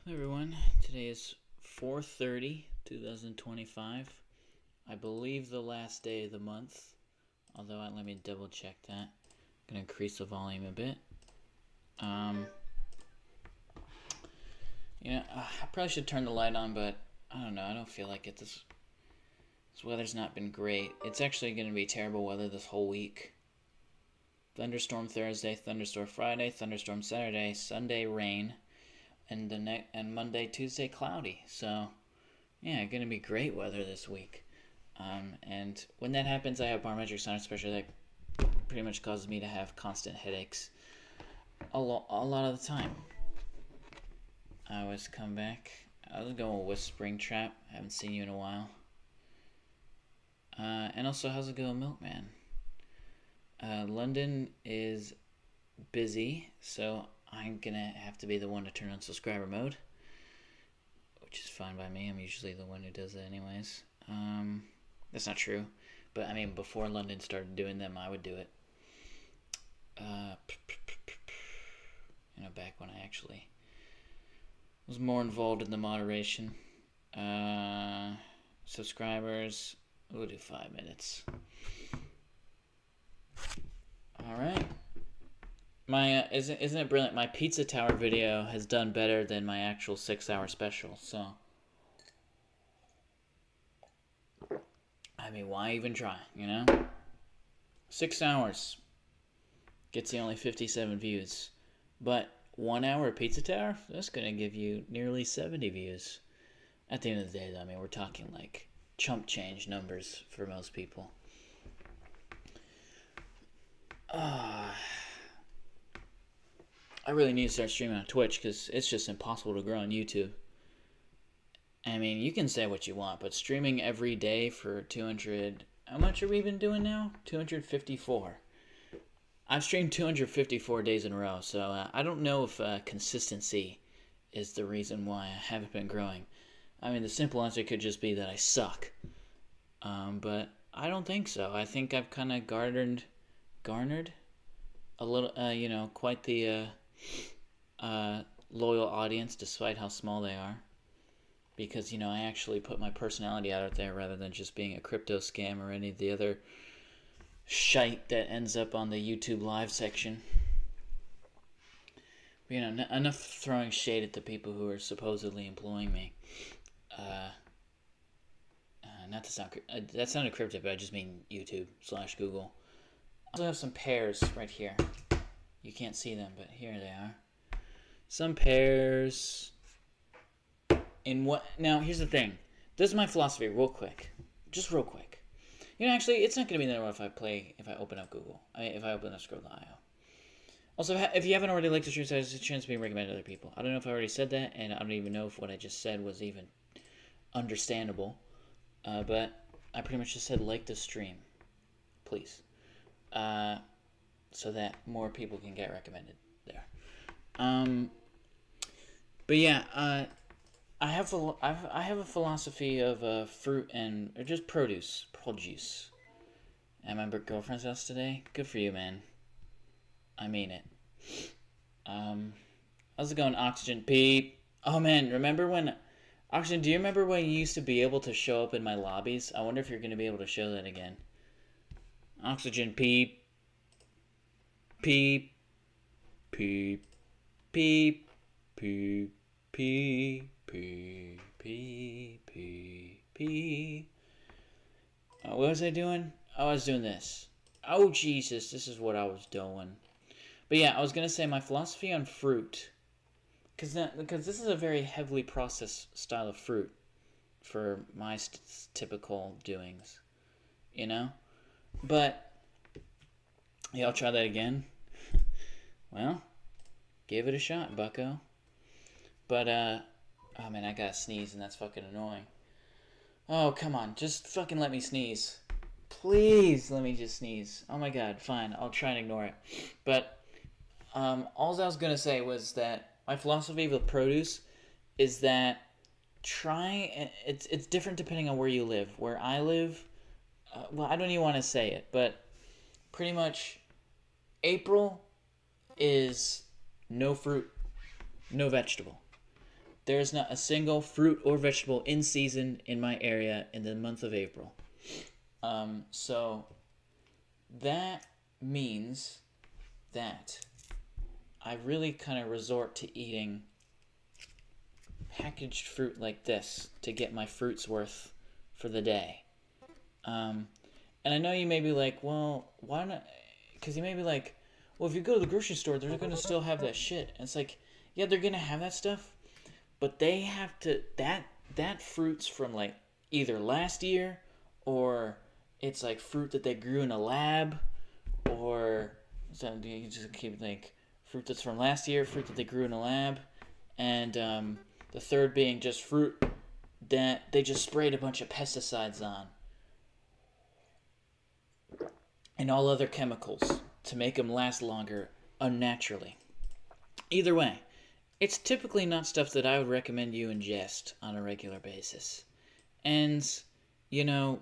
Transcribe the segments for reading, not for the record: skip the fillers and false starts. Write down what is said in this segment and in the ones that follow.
Hi everyone, today is 4/30/2025. I believe the last day of the month, although let me double check that. I'm going to increase the volume a bit. I probably should turn the light on, but I don't know, I don't feel like it. This weather's not been great. It's actually going to be terrible weather this whole week. Thunderstorm Thursday, thunderstorm Friday, thunderstorm Saturday, Sunday rain. And Monday, Tuesday, cloudy. So, yeah, gonna be great weather this week. And when that happens, I have barometric sinus pressure that pretty much causes me to have constant headaches a lot of the time. I always come back. I was going with Springtrap. Haven't seen you in a while. And also, how's it going, Milkman? London is busy, so I'm gonna have to be the one to turn on subscriber mode, which is fine by me. I'm usually the one who does that anyways. That's not true, but I mean, before London started doing them, I would do it. Back when I actually was more involved in the moderation. Subscribers, we'll do 5 minutes. All right. My isn't it brilliant? My pizza tower video has done better than my actual 6-hour special. So, I mean, why even try? 6 hours gets you only 57 views, but 1 hour pizza tower, that's gonna give you nearly 70 views. At the end of the day, though, I mean, we're talking like chump change numbers for most people. I really need to start streaming on Twitch because it's just impossible to grow on YouTube. I mean, you can say what you want, but streaming every day for 200... How much are we been doing now? 254. I've streamed 254 days in a row, so I don't know if consistency is the reason why I haven't been growing. I mean, the simple answer could just be that I suck. But I don't think so. I think I've kind of garnered a little, quite the loyal audience, despite how small they are. Because, I actually put my personality out there rather than just being a crypto scam or any of the other shite that ends up on the YouTube live section. But, enough throwing shade at the people who are supposedly employing me. Not to sound... that sounded cryptic, but I just mean YouTube/Google. I also have some pears right here. You can't see them, but here they are. Some pears. In what? Now, here's the thing. This is my philosophy, real quick. Just real quick. Actually, it's not going to be that if I open up Google. If I open up Scroll.io. Also, if you haven't already liked the stream, there's a chance being recommended to other people. I don't know if I already said that, and I don't even know if what I just said was even understandable. But I pretty much just said like the stream. Please. So that more people can get recommended there. But yeah, I have a philosophy of fruit or just produce. At my girlfriend's house today. Good for you, man. I mean it. How's it going, Oxygen Peep? Oh man, remember when Oxygen? Do you remember when you used to be able to show up in my lobbies? I wonder if you're going to be able to show that again. Oxygen Peep. Peep. Peep. Peep. Peep. Peep. Peep. Peep. Peep. Peep. What was I doing? I was doing this. Oh, Jesus. This is what I was doing. But yeah, I was going to say my philosophy on fruit. Because this is a very heavily processed style of fruit for my typical doings. But, yeah, I'll try that again. Well, give it a shot, bucko. But, oh man, I gotta sneeze and that's fucking annoying. Oh, come on, just fucking let me sneeze. Please let me just sneeze. Oh my god, fine, I'll try and ignore it. But, all I was gonna say was that my philosophy with produce is that it's different depending on where you live. Where I live, I don't even want to say it, but pretty much April is no fruit, no vegetable. there's not a single fruit or vegetable in season in my area in the month of April. So that means that I really kind of resort to eating packaged fruit like this to get my fruit's worth for the day. And I know you may be like, well, why not? Because you may be like, well, if you go to the grocery store, they're going to still have that shit. And it's like, yeah, they're going to have that stuff, but they have to, that fruit's from like either last year, or it's like fruit that they grew in a lab, or so you just keep like fruit that's from last year, fruit that they grew in a lab, and the third being just fruit that they just sprayed a bunch of pesticides on and all other chemicals to make them last longer unnaturally. Either way, it's typically not stuff that I would recommend you ingest on a regular basis. And, you know,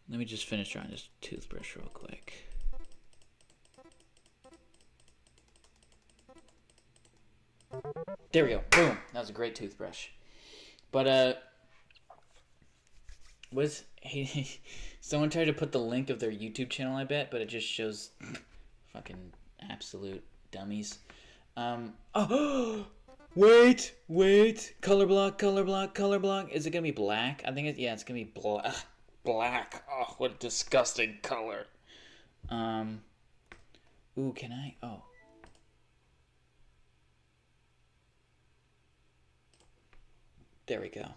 let me just finish trying this toothbrush real quick. There we go. Boom. That was a great toothbrush. But, someone tried to put the link of their YouTube channel, I bet, but it just shows fucking absolute dummies. Wait. Color block. Is it gonna be black? I think it's gonna be black. Oh, what a disgusting color. Ooh, can I? Oh. There we go.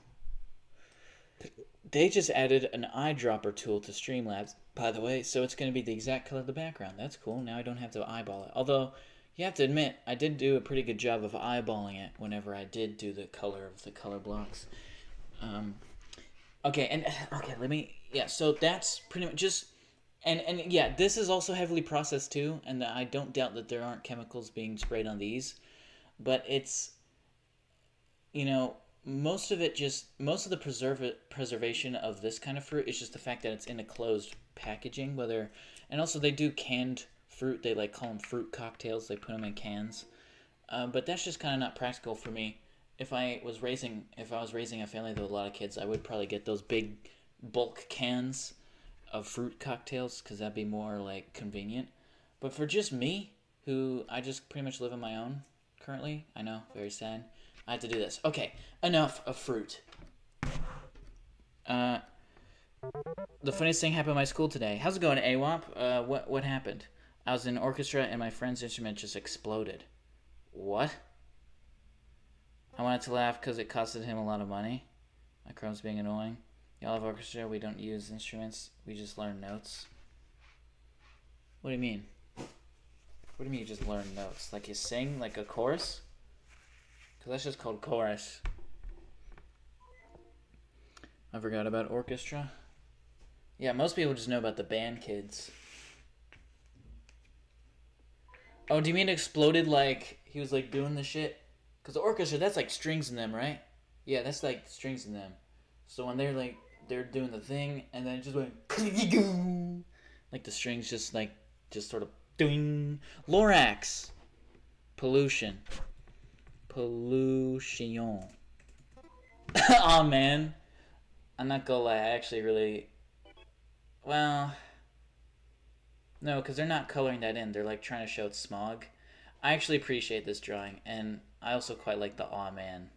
They just added an eyedropper tool to Streamlabs, by the way, so it's going to be the exact color of the background. That's cool. Now I don't have to eyeball it. Although, you have to admit, I did do a pretty good job of eyeballing it whenever I did do the color of the color blocks. So that's pretty much just... And yeah, this is also heavily processed too, and I don't doubt that there aren't chemicals being sprayed on these, but it's, you know... Most of the preservation of this kind of fruit is just the fact that it's in a closed packaging. And also they do canned fruit. They call them fruit cocktails. They put them in cans. But that's just kind of not practical for me. If I was raising a family with a lot of kids, I would probably get those big bulk cans of fruit cocktails because that'd be more convenient. But for just me, who I just pretty much live on my own currently, I know, very sad. I have to do this. Okay, enough of fruit. The funniest thing happened at my school today. How's it going, AWOP? What happened? I was in orchestra and my friend's instrument just exploded. What? I wanted to laugh because it costed him a lot of money. My Chrome's being annoying. Y'all have orchestra, we don't use instruments. We just learn notes. What do you mean? What do you mean you just learn notes? Like you sing like a chorus? Because that's just called chorus. I forgot about orchestra. Yeah, most people just know about the band kids. Oh, do you mean exploded like he was doing the shit? Because the orchestra, that's strings in them, right? Yeah, that's strings in them. So when they're doing the thing, and then it just went like the strings just sort of ding. Lorax. Pollution. Oh man, I'm not gonna lie, I actually really, well, no, because they're not coloring that in, they're trying to show it's smog. I actually appreciate this drawing, and I also quite like the aw man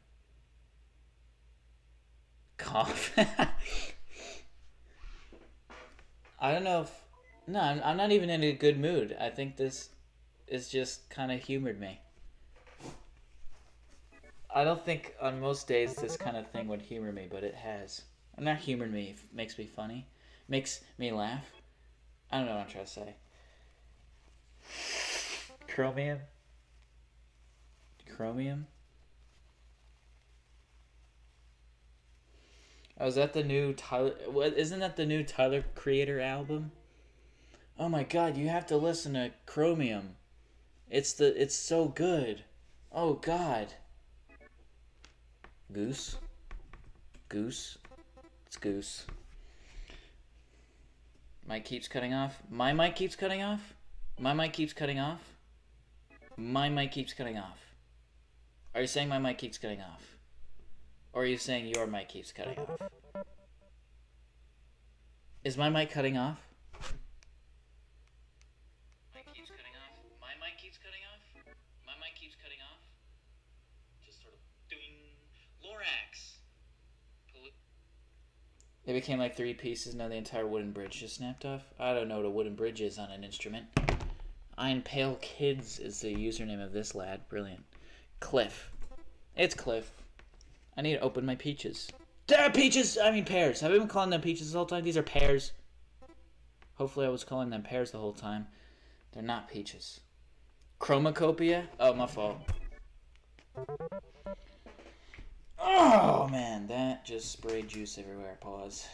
cough. I don't know if, no, I'm not even in a good mood. I think this is just kind of humored me. I don't think on most days this kind of thing would humor me, but it has. Not humored me, it makes me funny. Makes me laugh. I don't know what I'm trying to say. Chromium? Oh, is that the new Tyler... Isn't that the new Tyler Creator album? Oh my god, you have to listen to Chromium. It's so good. Oh god. Goose? It's Goose. Mic keeps cutting off. My mic keeps cutting off. My mic keeps cutting off. My mic keeps cutting off. Are you saying my mic keeps cutting off? Or are you saying your mic keeps cutting off? Is my mic cutting off? Mic keeps cutting off. My mic keeps cutting off. My mic keeps cutting off. Just sort of doing Lorax. They became like 3 pieces. Now the entire wooden bridge just snapped off. I don't know what a wooden bridge is on an instrument. Iron Pale Kids is the username of this lad. Brilliant. Cliff. It's Cliff. I need to open my peaches. They're peaches! I mean pears. Have I been calling them peaches the whole time? These are pears. Hopefully I was calling them pears the whole time. They're not peaches. Chromacopia? Oh, my fault. Oh, man. That just sprayed juice everywhere. Pause.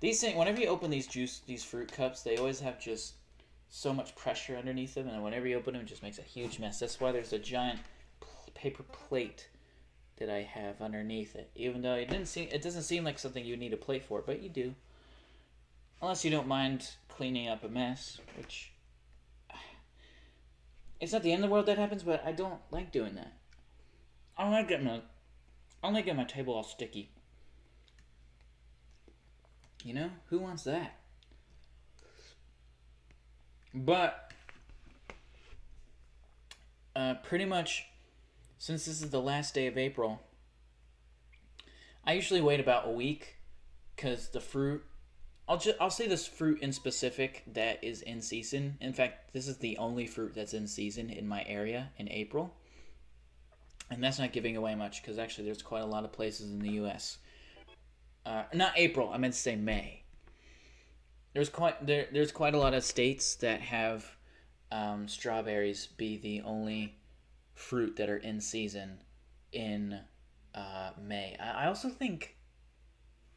These things, whenever you open these fruit cups, they always have just so much pressure underneath them, and whenever you open them, it just makes a huge mess. That's why there's a giant paper plate that I have underneath it. Even though it doesn't seem like something you need a plate for, but you do. Unless you don't mind cleaning up a mess, which it's not the end of the world that happens, but I don't like doing that. I don't like getting my table all sticky. You know, who wants that? But pretty much, since this is the last day of April, I usually wait about a week, because the fruit, I'll say this fruit in specific that is in season. In fact, this is the only fruit that's in season in my area in April. And that's not giving away much, because actually there's quite a lot of places in the U.S. Not April, I meant to say May. There's quite a lot of states that have strawberries be the only fruit that are in season in May. I also think,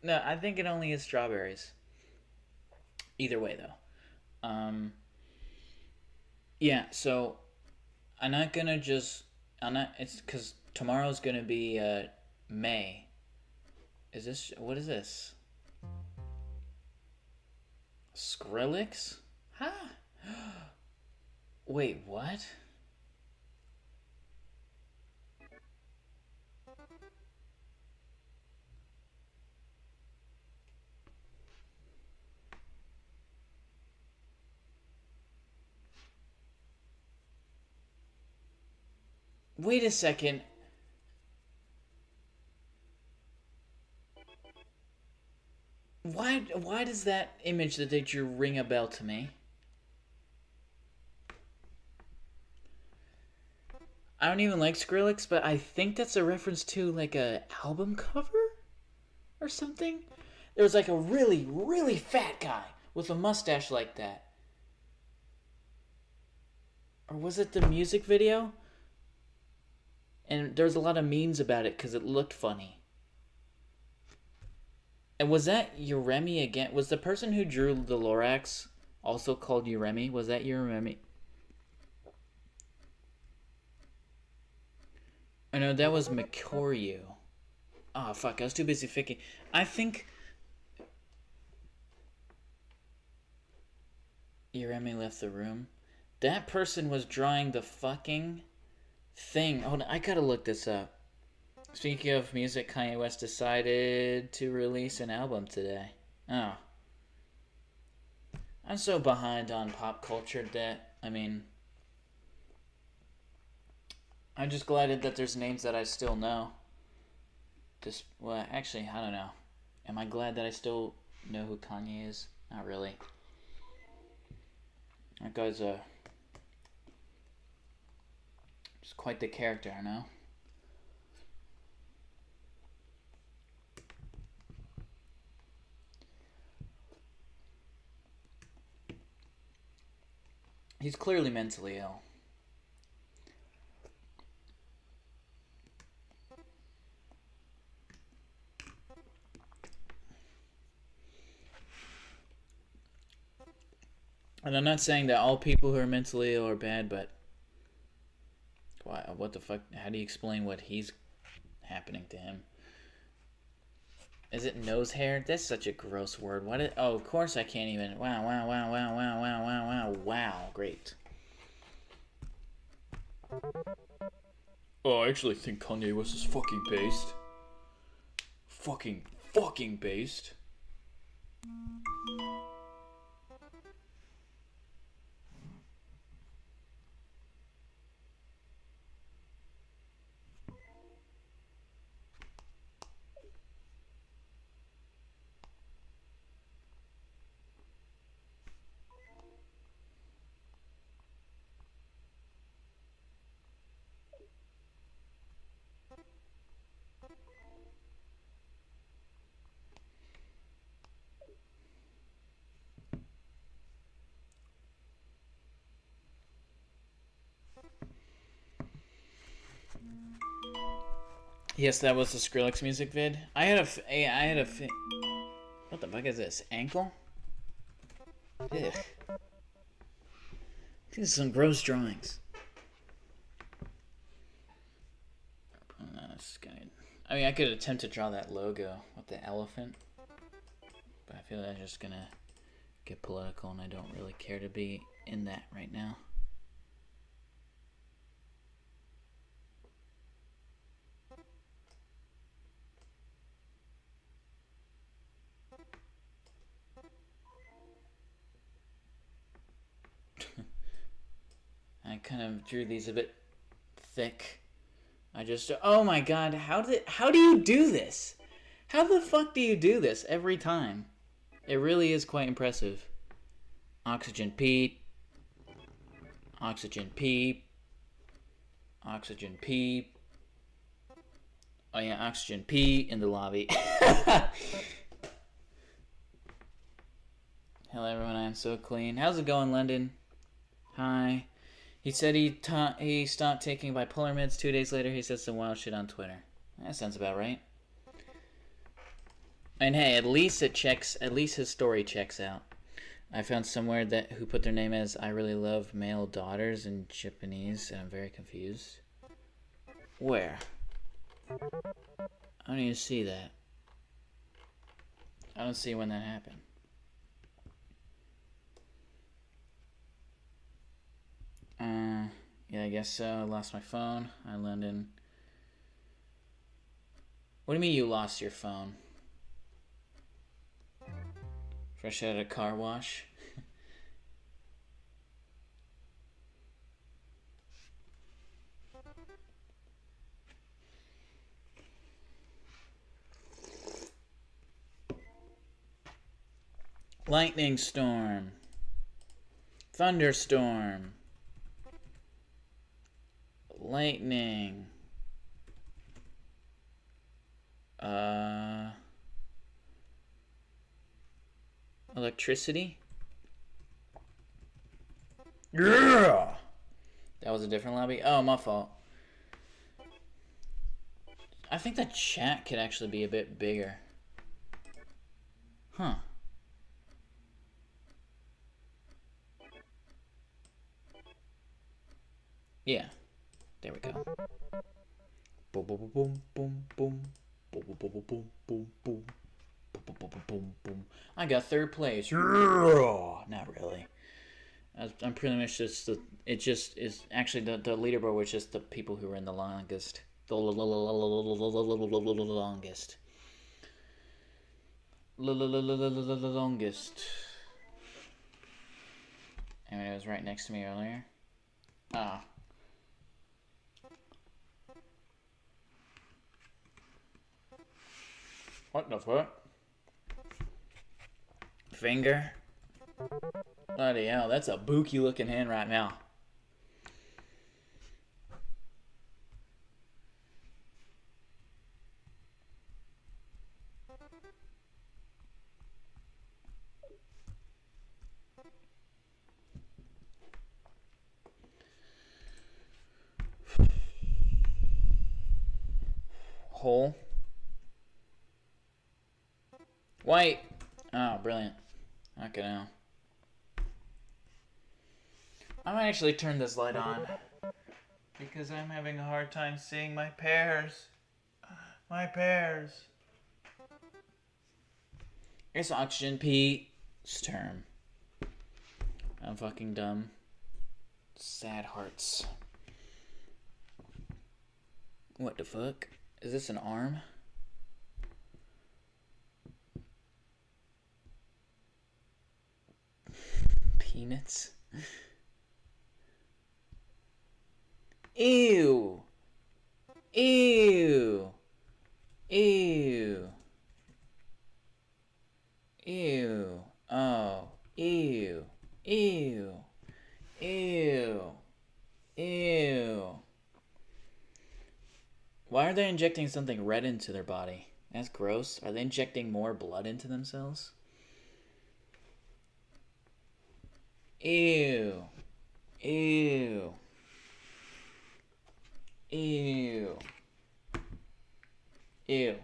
no, I think it only is strawberries. Either way, though. Yeah, so it's because tomorrow's gonna be May. What is this? Skrillex? Huh? Wait, what? Wait a second. Why does that image that they drew ring a bell to me? I don't even like Skrillex, but I think that's a reference to like a album cover or something. There was like a really, really fat guy with a mustache like that. Or was it the music video? And there's a lot of memes about it because it looked funny. And was that Uremi again? Was the person who drew the Lorax also called Uremi? Was that Uremi? Oh no, that was Mikoryu. Oh fuck, I was too busy thinking. I think Uremi left the room. That person was drawing the fucking thing. Hold on, I gotta look this up. Speaking of music, Kanye West decided to release an album today. Oh. I'm so behind on pop culture that, I mean, I'm just glad that there's names that I still know. Well, actually, I don't know. Am I glad that I still know who Kanye is? Not really. That guy's just quite the character, I know. He's clearly mentally ill. And I'm not saying that all people who are mentally ill are bad, but what the fuck? How do you explain what he's happening to him? Is it nose hair? That's such a gross word. What is... Oh, of course I can't even... Wow, wow, wow, wow, wow, wow, wow, wow, wow. Great. Oh, I actually think Kanye West is fucking based. Fucking based. Yes, that was the Skrillex music vid. I had a what the fuck is this? Ankle? Ugh. These are some gross drawings. I mean, I could attempt to draw that logo with the elephant, but I feel like I'm just gonna get political, and I don't really care to be in that right now. I kind of drew these a bit thick. I just, oh my god, how do you do this? How the fuck do you do this every time? It really is quite impressive. Oxygen Pete. Oxygen Pete. Oxygen Pete. Oh yeah, Oxygen Pete in the lobby. Hello everyone, I am so clean. How's it going, London? Hi. He said he stopped taking bipolar meds. 2 days later, he said some wild shit on Twitter. That sounds about right. And hey, at least his story checks out. I found somewhere that who put their name as "I really love male daughters" in Japanese, and I'm very confused. Where? I don't even see that. I don't see when that happened. Yeah, I guess so. I lost my phone. Hi, London. What do you mean you lost your phone? Fresh out of a car wash? Lightning storm. Thunderstorm. Lightning. Electricity? Yeah! That was a different lobby? Oh, my fault. I think the chat could actually be a bit bigger. Huh. Yeah. There we go. Boom, boom, boom, boom, boom. Boom, boom, boom, boom, boom, boom. Boom, boom, boom, boom, boom. I got third place. Yeah! Not really. I'm pretty much just it just is actually the leaderboard was just the people who were in the longest. The longest. Longest. And it was right next to me earlier. Ah. What the fuck? Finger? Bloody hell, that's a booky looking hand right now. Hole. White. Oh, brilliant. Okay, now. I might actually turn this light on because I'm having a hard time seeing my pears. My pears. It's Oxygen Pete's term. I'm fucking dumb. Sad hearts. What the fuck? Is this an arm? Peanuts? Ew! Ew! Ew! Ew! Oh! Ew! Ew! Ew! Ew! Why are they injecting something red into their body? That's gross. Are they injecting more blood into themselves? Ew. Ew. Ew. Ew.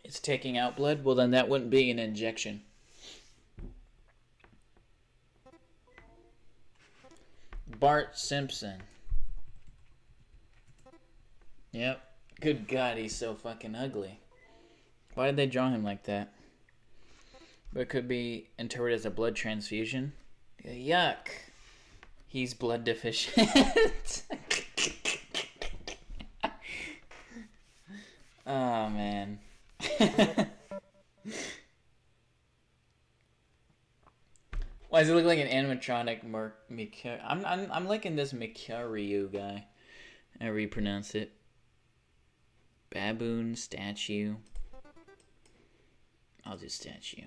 It's taking out blood? Well, then that wouldn't be an injection. Bart Simpson. Yep. Good God, he's so fucking ugly. Why did they draw him like that? But it could be interpreted as a blood transfusion. Yuck. He's blood deficient. Oh, man. Why does it look like an animatronic I'm liking this Mikiryu guy. I repronounce it. Baboon statue. I'll do statue.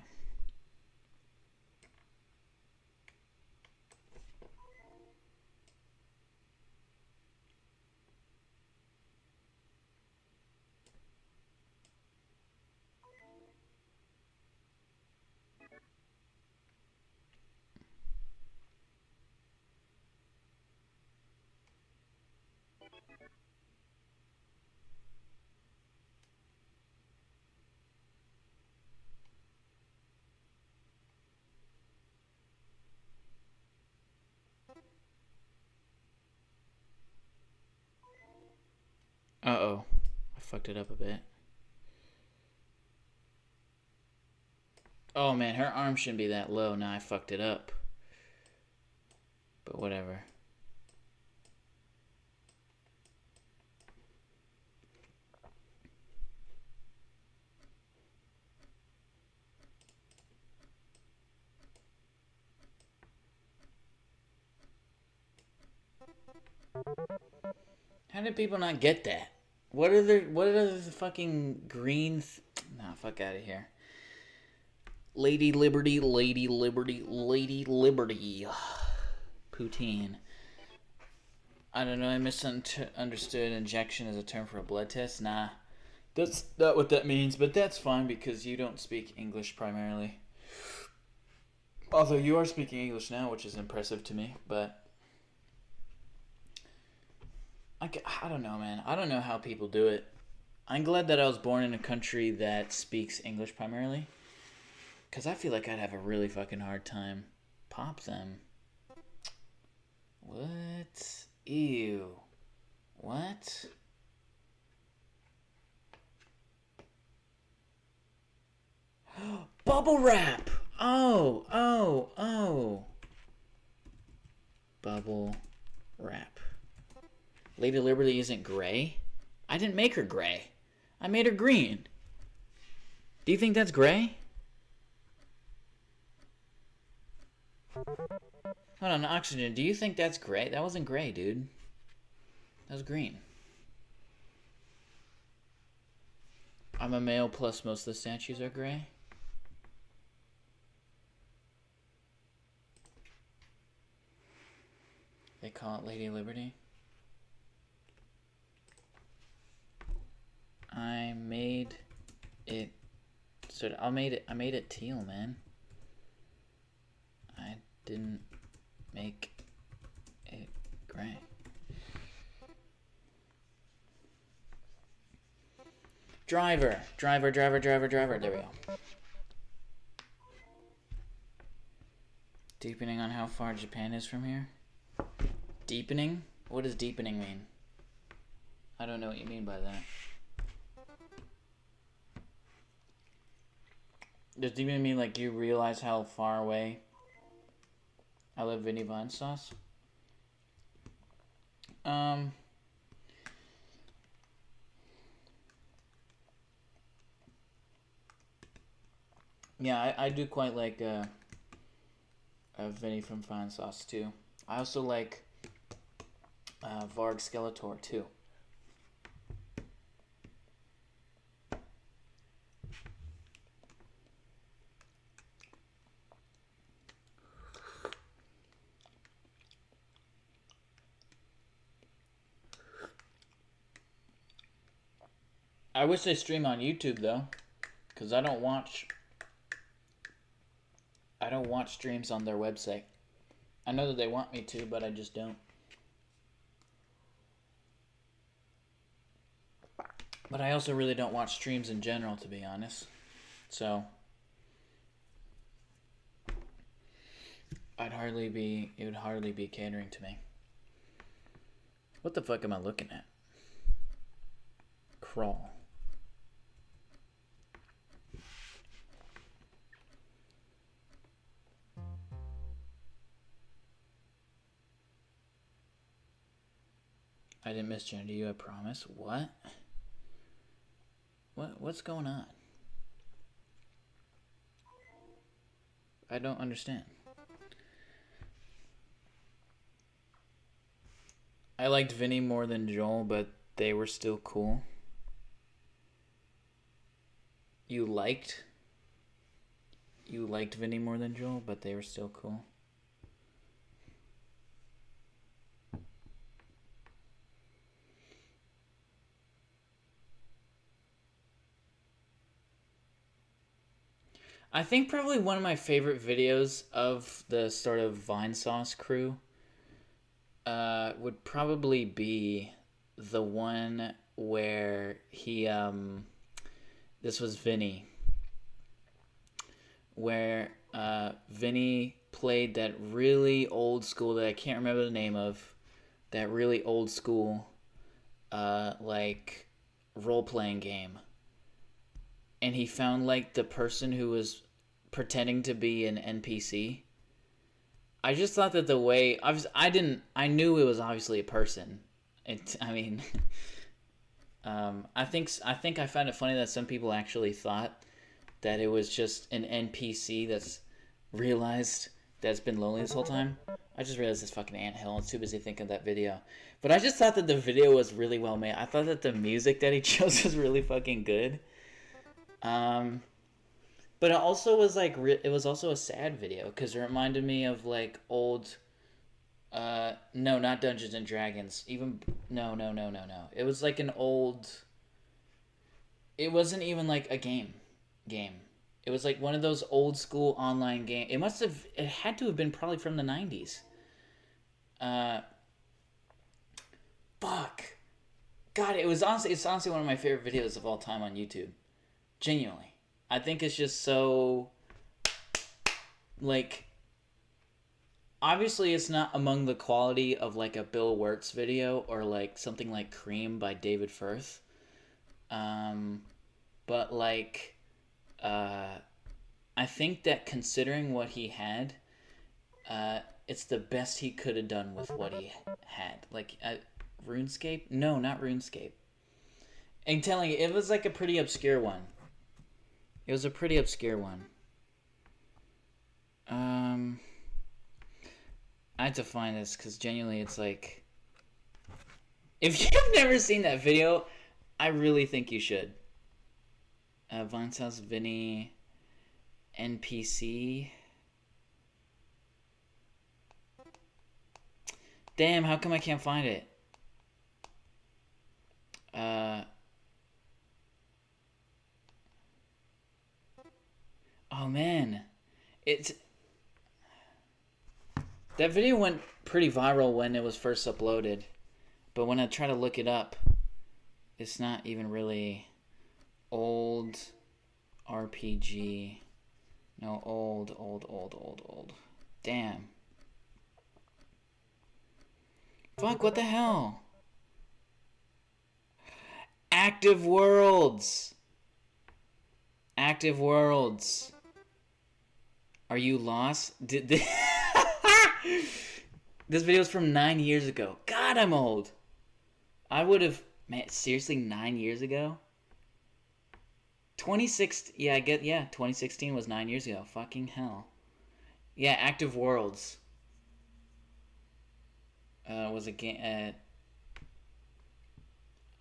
Uh-oh. I fucked it up a bit. Oh, man, her arm shouldn't be that low. Now I fucked it up. But whatever. How did people not get that? What are the fucking green... Nah, fuck out of here. Lady Liberty, Lady Liberty, Lady Liberty. Poutine. I don't know, I misunderstood injection as a term for a blood test. Nah, that's not what that means, but that's fine because you don't speak English primarily. Although you are speaking English now, which is impressive to me, but... I don't know, man. I don't know how people do it. I'm glad that I was born in a country that speaks English primarily. Because I feel like I'd have a really fucking hard time. Pop them. What? Ew. What? Bubble wrap! Oh. Bubble wrap. Lady Liberty isn't gray? I didn't make her gray. I made her green. Do you think that's gray? Hold on, Oxygen. Do you think that's gray? That wasn't gray, dude. That was green. I'm a male, plus most of the statues are gray. They call it Lady Liberty. I made it teal, man. I didn't make it Driver. There we go. Deepening on how far Japan is from here. Deepening? What does deepening mean? I don't know what you mean by that. Does deepening mean like you realize how far away I live Vinny Vine Sauce? Yeah, I do quite like Vinny from Vine Sauce too. I also like Varg Skeletor too. I wish they stream on YouTube though, because I don't watch streams on their website. I know that they want me to, but I just don't. But I also really don't watch streams in general, to be honest. So it would hardly be catering to me. What the fuck am I looking at? Crawl. I didn't misgender you, I promise. What? What's going on? I don't understand. I liked Vinny more than Joel, but they were still cool. You liked Vinny more than Joel, but they were still cool. I think probably one of my favorite videos of the sort of Vine Sauce crew would probably be the one where he this was Vinny, where Vinny played that really old school that I can't remember the name of, that really old school like role-playing game. And he found like the person who was pretending to be an NPC. I just thought that the way I knew it was obviously a person. I think I found it funny that some people actually thought that it was just an NPC that's realized that's been lonely this whole time. I just realized this fucking anthill. I was too busy thinking of that video. But I just thought that the video was really well made. I thought that the music that he chose was really fucking good. But it also was like it was also a sad video because it reminded me of like old no, not Dungeons and Dragons. No. It was like an old, it wasn't even like a game. It was like one of those old school online games. It had to have been probably from the 90s. Fuck. God, it's honestly one of my favorite videos of all time on YouTube. Genuinely. I think it's just so, like, obviously it's not among the quality of, like, a Bill Wirtz video or, like, something like Cream by David Firth. But, like, I think that considering what he had, it's the best he could have done with what he had. Like, RuneScape? No, not RuneScape. I'm telling you, it was, like, a pretty obscure one. It was a pretty obscure one. I had to find this because genuinely it's like, if you've never seen that video, I really think you should. Vine Sauce Vinny NPC. Damn, how come I can't find it? Oh man, that video went pretty viral when it was first uploaded, but when I try to look it up, it's not even really Old RPG. No, old. Damn. Fuck, what the hell? Active Worlds. Active Worlds. Are you lost? This video's from 9 years ago. God, I'm old. I would have... Man, seriously, 9 years ago? 2016 was 9 years ago. Fucking hell. Yeah, Active Worlds. Was a game...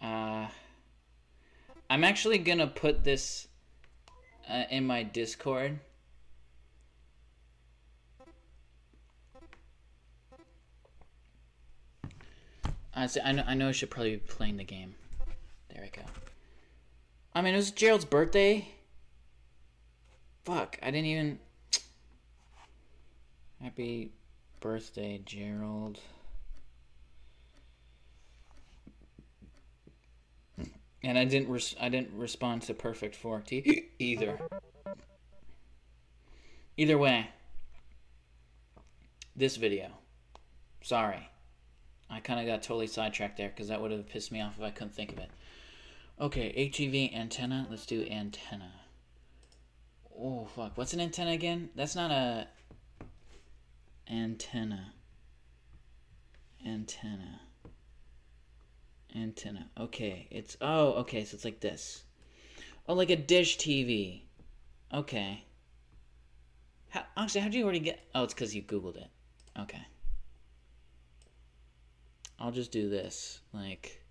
I'm actually gonna put this in my Discord. I know I should probably be playing the game. There we go. I mean, it was Gerald's birthday. Fuck, I didn't even... Happy birthday, Gerald. And I didn't respond to Perfect Fork either. Either way, this video. Sorry. I kind of got totally sidetracked there because that would have pissed me off if I couldn't think of it. Okay, HEV antenna. Let's do antenna. Oh, fuck. What's an antenna again? That's not a... Antenna. Okay, it's... Oh, okay, so it's like this. Oh, like a dish TV. Okay. Honestly, how'd you already get... Oh, it's because you Googled it. Okay. I'll just do this. Like...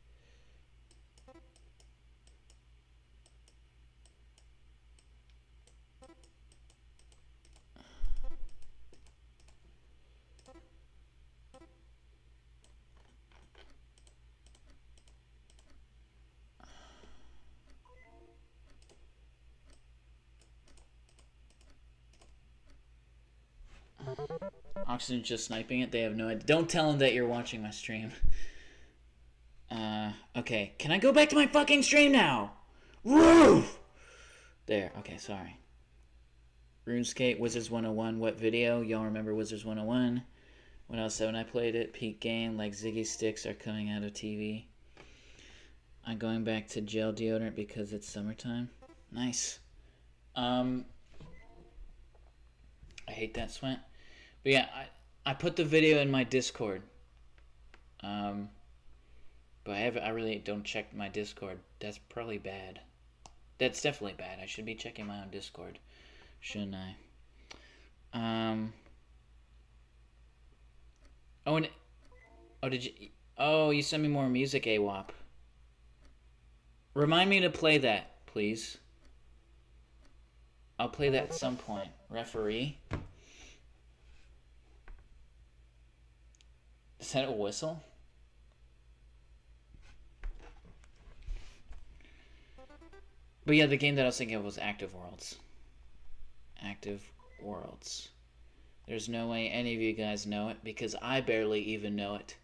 Oxygen's just sniping it. They have no idea. Don't tell them that you're watching my stream. Okay. Can I go back to my fucking stream now? Woo! There. Okay, sorry. RuneScape, Wizards 101. What video? Y'all remember Wizards 101? When I was 7, I played it. Peak game. Like Ziggy sticks are coming out of TV. I'm going back to gel deodorant because it's summertime. Nice. I hate that sweat. But yeah, I put the video in my Discord. But I really don't check my Discord. That's probably bad. That's definitely bad. I should be checking my own Discord, shouldn't I? Oh, and did you? Oh, you sent me more music, AWOP. Remind me to play that, please. I'll play that at some point. Referee. Is that a whistle? But yeah, the game that I was thinking of was Active Worlds. Active Worlds. There's no way any of you guys know it because I barely even know it.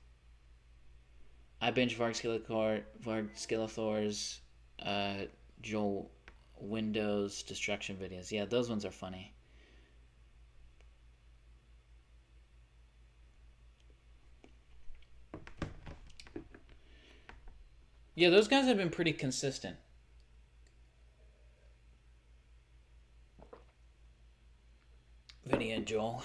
I binge Vargskilithor's Joel Windows destruction videos. Yeah, those ones are funny. Yeah, those guys have been pretty consistent. Vinny and Joel.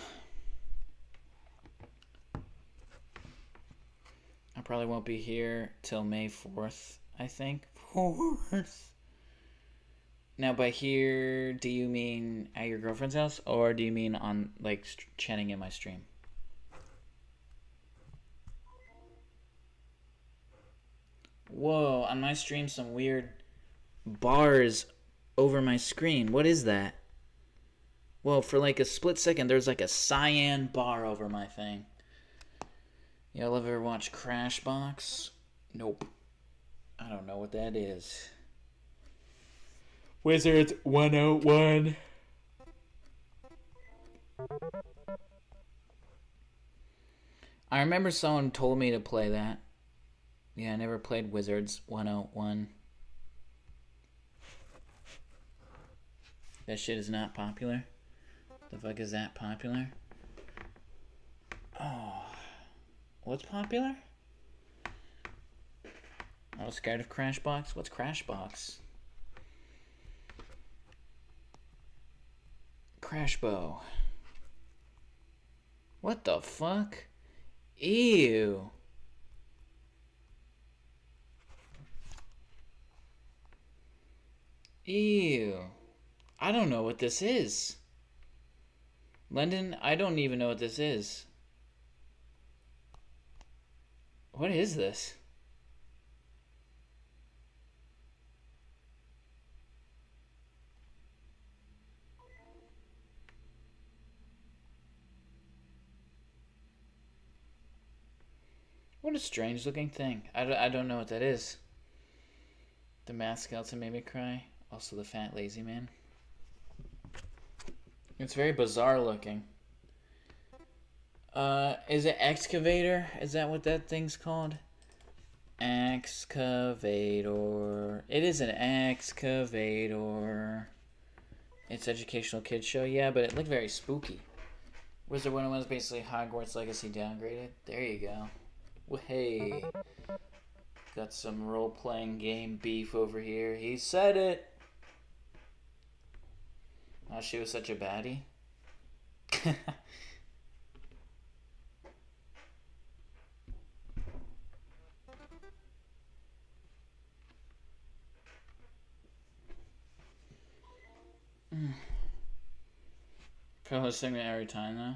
I probably won't be here till May 4th, I think. 4th. Now, by here, do you mean at your girlfriend's house? Or do you mean on, like, chatting in my stream? Whoa, on my stream, some weird bars over my screen. What is that? Well, for like a split second, there's like a cyan bar over my thing. Y'all ever watch Crashbox? Nope. I don't know what that is. Wizards 101. I remember someone told me to play that. Yeah, I never played Wizards 101. That shit is not popular. The fuck is that popular? Oh. What's popular? I was scared of Crashbox. What's Crashbox? Crashbow. What the fuck? Ew. Ew. I don't know what this is. London, I don't even know what this is. What is this? What a strange looking thing. I don't know what that is. The math skeleton made me cry. Also the fat lazy man. It's very bizarre looking. Is it excavator? Is that what that thing's called? Excavator. It is an excavator. It's educational kids show, yeah, but it looked very spooky. Wizard 101 is basically Hogwarts Legacy downgraded. There you go. Well, hey. Got some role-playing game beef over here. He said it. Oh, she was such a baddie. Probably sing it every time though.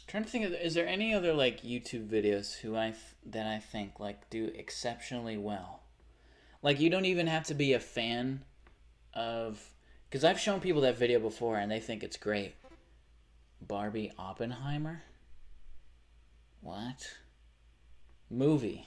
Trying to think of, is there any other like YouTube videos that I think like do exceptionally well? Like you don't even have to be a fan of, because I've shown people that video before and they think it's great. Barbie Oppenheimer? What? Movie.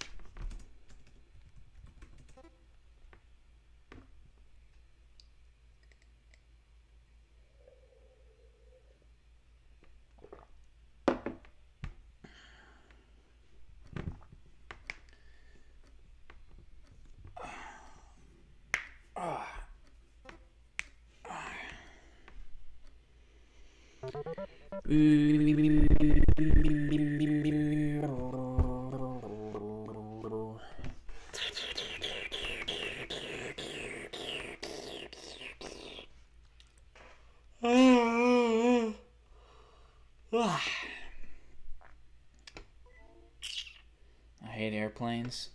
I hate airplanes.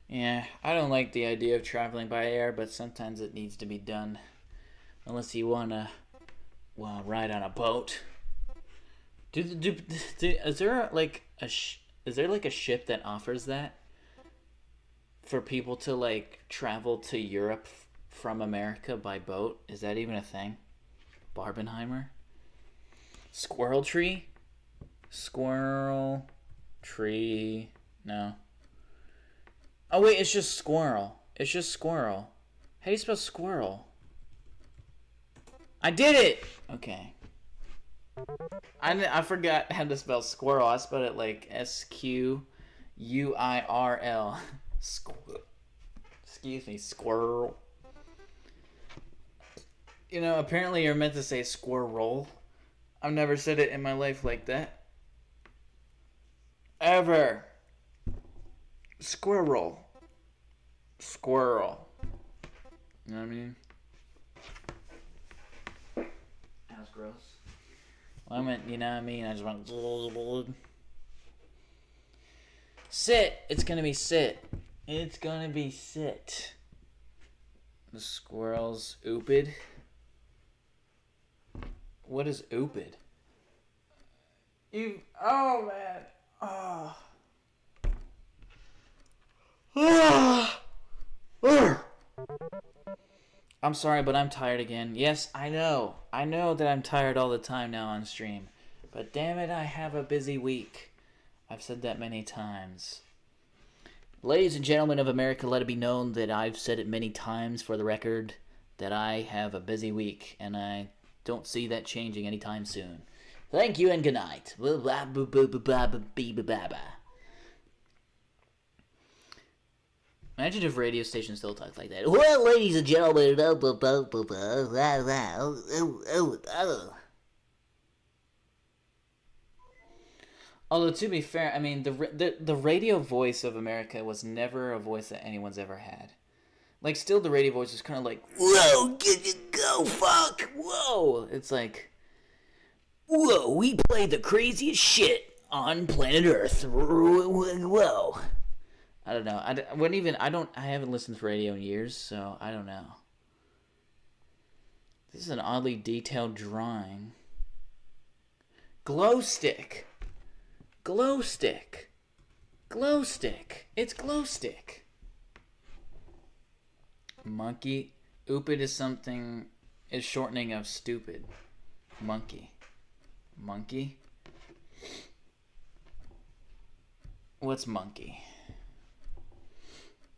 Yeah, I don't like the idea of traveling by air, but sometimes it needs to be done. Unless you want to, well, ride on a boat. Is there like a ship that offers that for people to like travel to Europe from America by boat? Is that even a thing? Barbenheimer? Squirrel tree? Squirrel tree. No. Oh wait, it's just squirrel. It's just squirrel. How do you spell squirrel? I did it! Okay. I forgot how to spell squirrel. I spelled it like SQUIRL. Excuse me, squirrel. You know, apparently you're meant to say squirrel. I've never said it in my life like that. Ever. Squirrel. Squirrel. You know what I mean? That was gross. Well, I meant, you know what I mean? I just went... Sit! It's gonna be sit. It's gonna be sit. The squirrel's oopid. What is oopid? Oh, man. Oh. I'm sorry, but I'm tired again. Yes, I know. I know that I'm tired all the time now on stream. But damn it, I have a busy week. I've said that many times. Ladies and gentlemen of America, let it be known that I've said it many times for the record that I have a busy week, and I don't see that changing anytime soon. Thank you and good night. Imagine if radio stations still talk like that. Well, ladies and gentlemen, although to be fair, I mean the radio voice of America was never a voice that anyone's ever had. Like, still the radio voice is kind of like, whoa, go fuck, whoa. It's like, whoa, we play the craziest shit on planet Earth. Whoa. I don't know. I haven't listened to radio in years, so I don't know. This is an oddly detailed drawing. Glow stick. Glow stick. Glow stick. It's glow stick. Monkey. Oopid is shortening of stupid. Monkey. Monkey? What's monkey?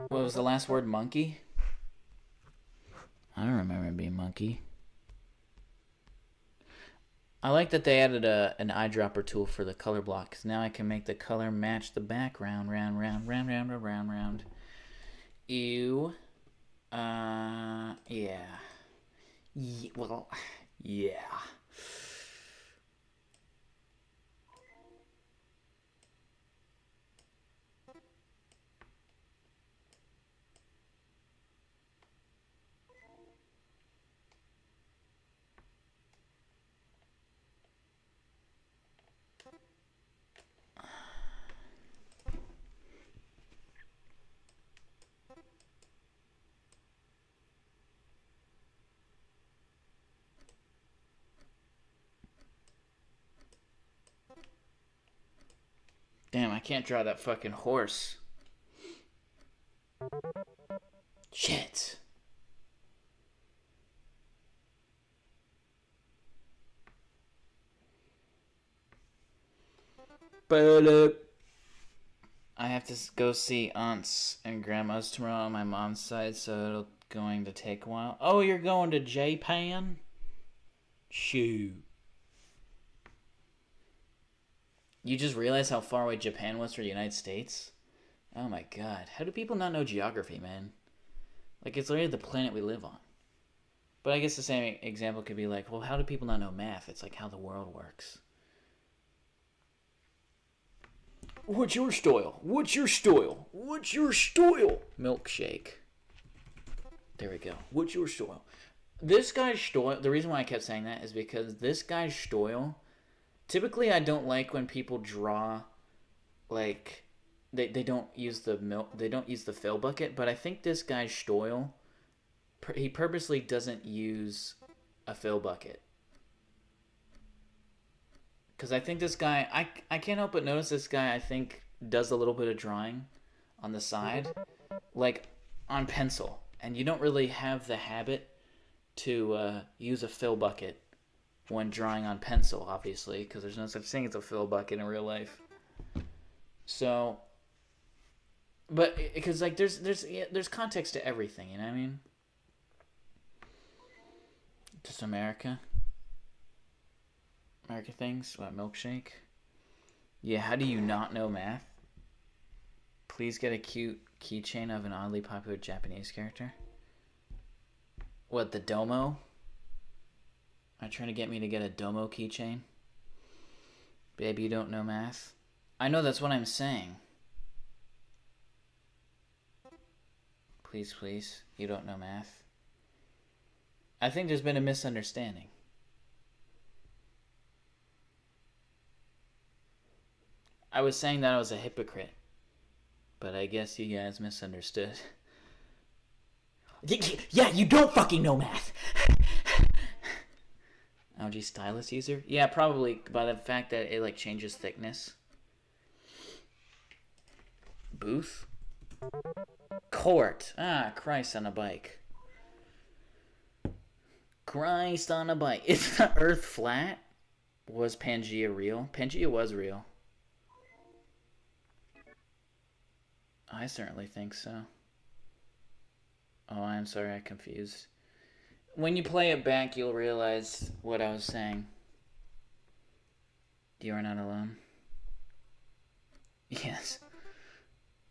What was the last word? Monkey? I don't remember it being monkey. I like that they added an eyedropper tool for the color block, because now I can make the color match the background. Round. Ew. Yeah. Well, yeah. Damn, I can't draw that fucking horse. Shit. I have to go see aunts and grandmas tomorrow on my mom's side, so it's going to take a while. Oh, you're going to Japan? Shoot. You just realized how far away Japan was from the United States? Oh my god. How do people not know geography, man? Like, it's literally the planet we live on. But I guess the same example could be like, well, how do people not know math? It's like how the world works. What's your style? What's your style? What's your style? Milkshake. There we go. What's your style? This guy's style, the reason why I kept saying that is because this guy's style, typically I don't like when people draw, like, they don't use the fill bucket, but I think this guy's style, he purposely doesn't use a fill bucket. Because I think this guy, I can't help but notice this guy, I think, does a little bit of drawing on the side, like on pencil. And you don't really have the habit to use a fill bucket when drawing on pencil, obviously, because there's no such thing as a fill bucket in real life. So, but, because, like, there's context to everything, you know what I mean? Just America things. What, milkshake? Yeah, how do you not know math? Please get a cute keychain of an oddly popular Japanese character. What, the Domo? Are you trying to get me to get a Domo keychain? Babe, you don't know math? I know, that's what I'm saying. Please, you don't know math. I think there's been a misunderstanding. I was saying that I was a hypocrite, but I guess you guys misunderstood. Yeah, you don't fucking know math. LG stylus user? Yeah, probably by the fact that it, like, changes thickness. Booth? Court. Ah, Christ on a bike. Christ on a bike. Is the Earth flat? Was Pangea real? Pangea was real. I certainly think so. Oh, I'm sorry, I confused. When you play it back, you'll realize what I was saying. You are not alone. Yes.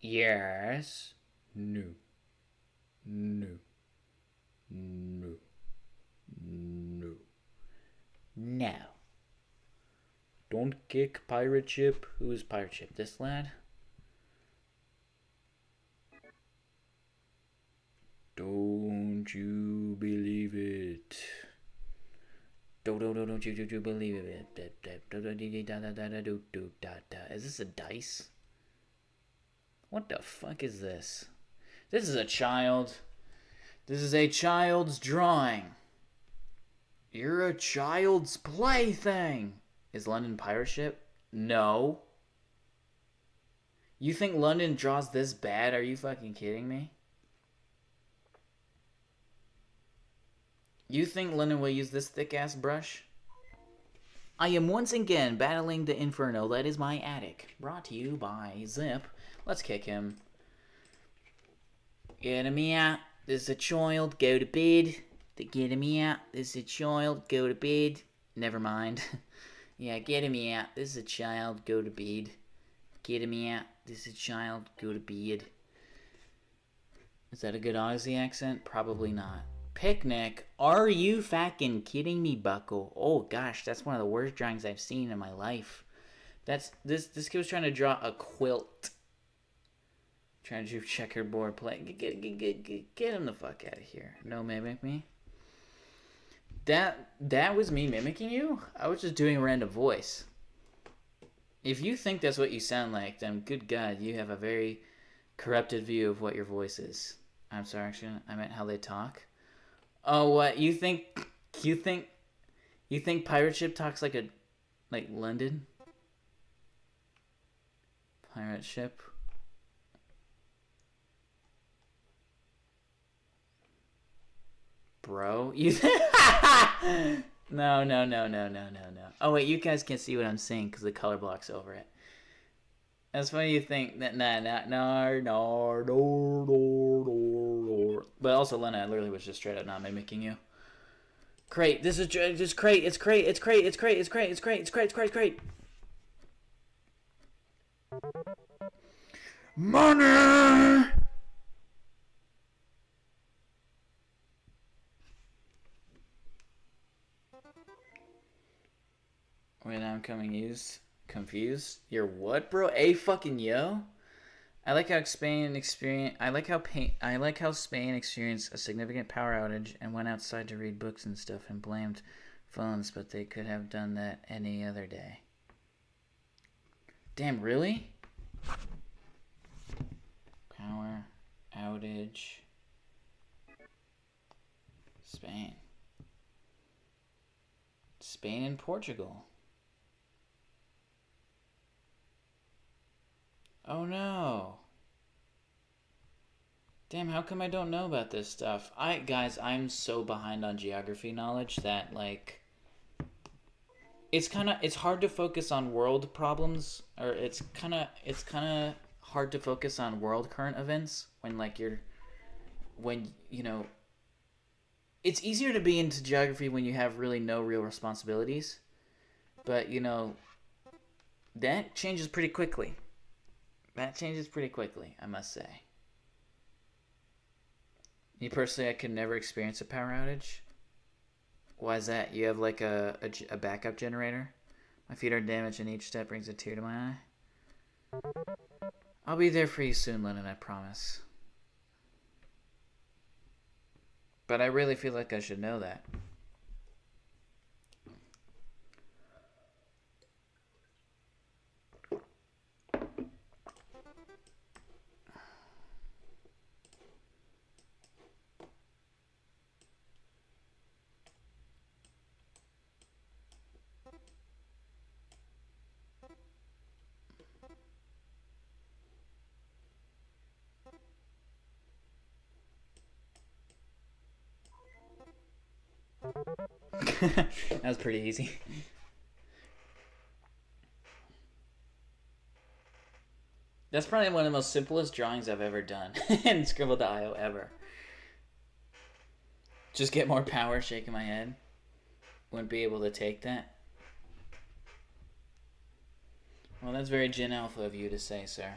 Yes. No. No. No. No. No. Don't kick Pirate Ship. Who is Pirate Ship? This lad? Don't you believe it? Don't you believe it? Is this a dice? What the fuck is this? This is a child. This is a child's drawing. You're a child's plaything. Is London Pirate Ship? No. You think London draws this bad? Are you fucking kidding me? You think London will use this thick-ass brush? I am once again battling the inferno that is my attic. Brought to you by Zip. Let's kick him. Get him out. This is a child. Go to bed. Get him out. This is a child. Go to bed. Never mind. Yeah, get him out. This is a child. Go to bed. Get him out. This is a child. Go to bed. Is that a good Aussie accent? Probably not. Picnic? Are you fucking kidding me, Buckle? Oh gosh, that's one of the worst drawings I've seen in my life. This kid was trying to draw a quilt. Trying to do checkerboard play. Get him the fuck out of here. No mimic me. That was me mimicking you? I was just doing a random voice. If you think that's what you sound like, then good God, you have a very corrupted view of what your voice is. I'm sorry, actually, I meant how they talk. Oh, what you think Pirate Ship talks like London? Pirate Ship. Bro, you No. Oh wait, you guys can't see what I'm saying because the color block's over it. That's funny you think that no. But also, Lena, I literally was just straight up not mimicking you. Crate. This is just crate. It's crate. Money. Wait, I'm confused. You're what, bro? A fucking yo? I like how Spain experienced a significant power outage and went outside to read books and stuff and blamed phones, but they could have done that any other day. Damn, really? Power outage. Spain and Portugal. Oh no. Damn, how come I don't know about this stuff? Guys, I'm so behind on geography knowledge that it's hard to focus on world problems, or it's kind of hard to focus on world current events when it's easier to be into geography when you have really no real responsibilities. But, that changes pretty quickly. I must say. Me personally, I could never experience a power outage. Why is that? You have a backup generator? My feet are damaged and each step brings a tear to my eye. I'll be there for you soon, Lennon, I promise. But I really feel like I should know that. That was pretty easy. That's probably one of the most simplest drawings I've ever done in Scribble.io ever. Just get more power shaking my head. Wouldn't be able to take that. Well, that's very Gen Alpha of you to say, sir.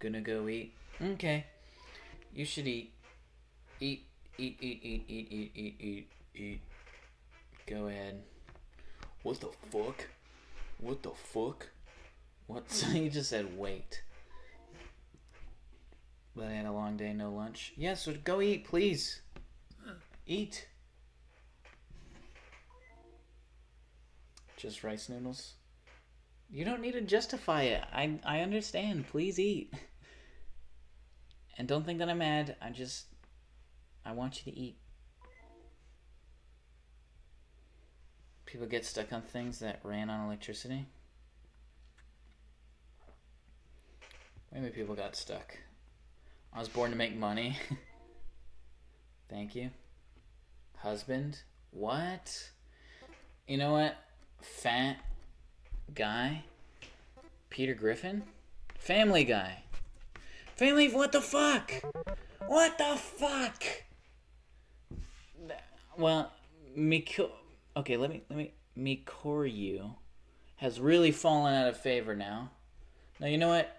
Gonna go eat. Okay. You should eat. Eat. Eat. Go ahead. What the fuck? What the fuck? What? So you just said wait. But I had a long day, no lunch. Yeah, so go eat, please. Eat. Just rice noodles? You don't need to justify it. I understand. Please eat. And don't think that I'm mad. I want you to eat. People get stuck on things that ran on electricity. Maybe people got stuck. I was born to make money. Thank you. Husband? What? You know what? Fat guy? Peter Griffin? Family Guy. Family, what the fuck? What the fuck? Well, Mikoryu has really fallen out of favor now. Now, you know what?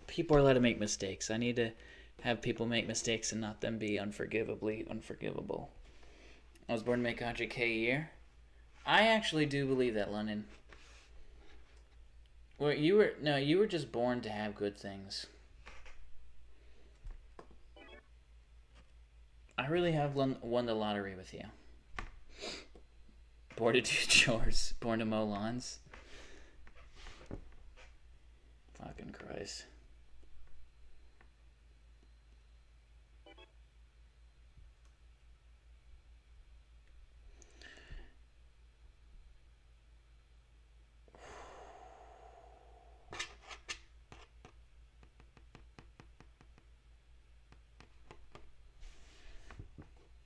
People are allowed to make mistakes. I need to have people make mistakes and not them be unforgivably unforgivable. I was born to make 100K a year. I actually do believe that, London. Well, you were just born to have good things. I really have won the lottery with you. Born to do chores. Born to mow lawns. Fucking Christ.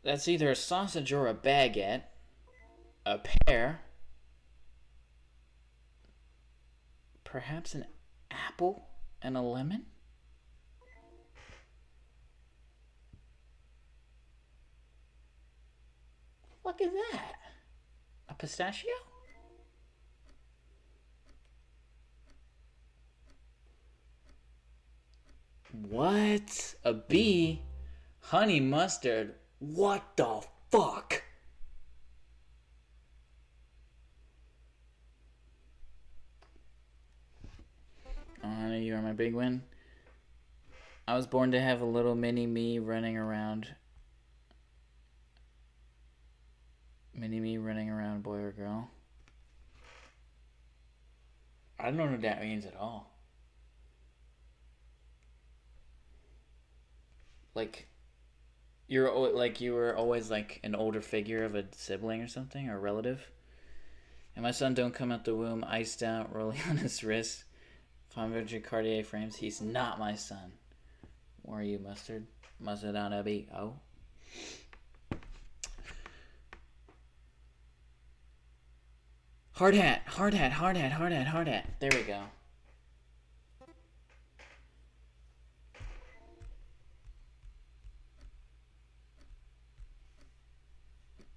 That's either a sausage or a baguette, a pear, perhaps an apple and a lemon? What is that? A pistachio? What? A bee? Honey mustard? What the fuck? Oh, honey, you are my big win. I was born to have a little mini me running around. Mini me running around, boy or girl. I don't know what that means at all. Like, you were always like an older figure of a sibling or something, or a relative. And my son don't come out the womb iced out, rolling on his wrist, 500 Cartier frames. He's not my son. Where are you, mustard? Mustard on a beat. Oh. Hard hat. There we go.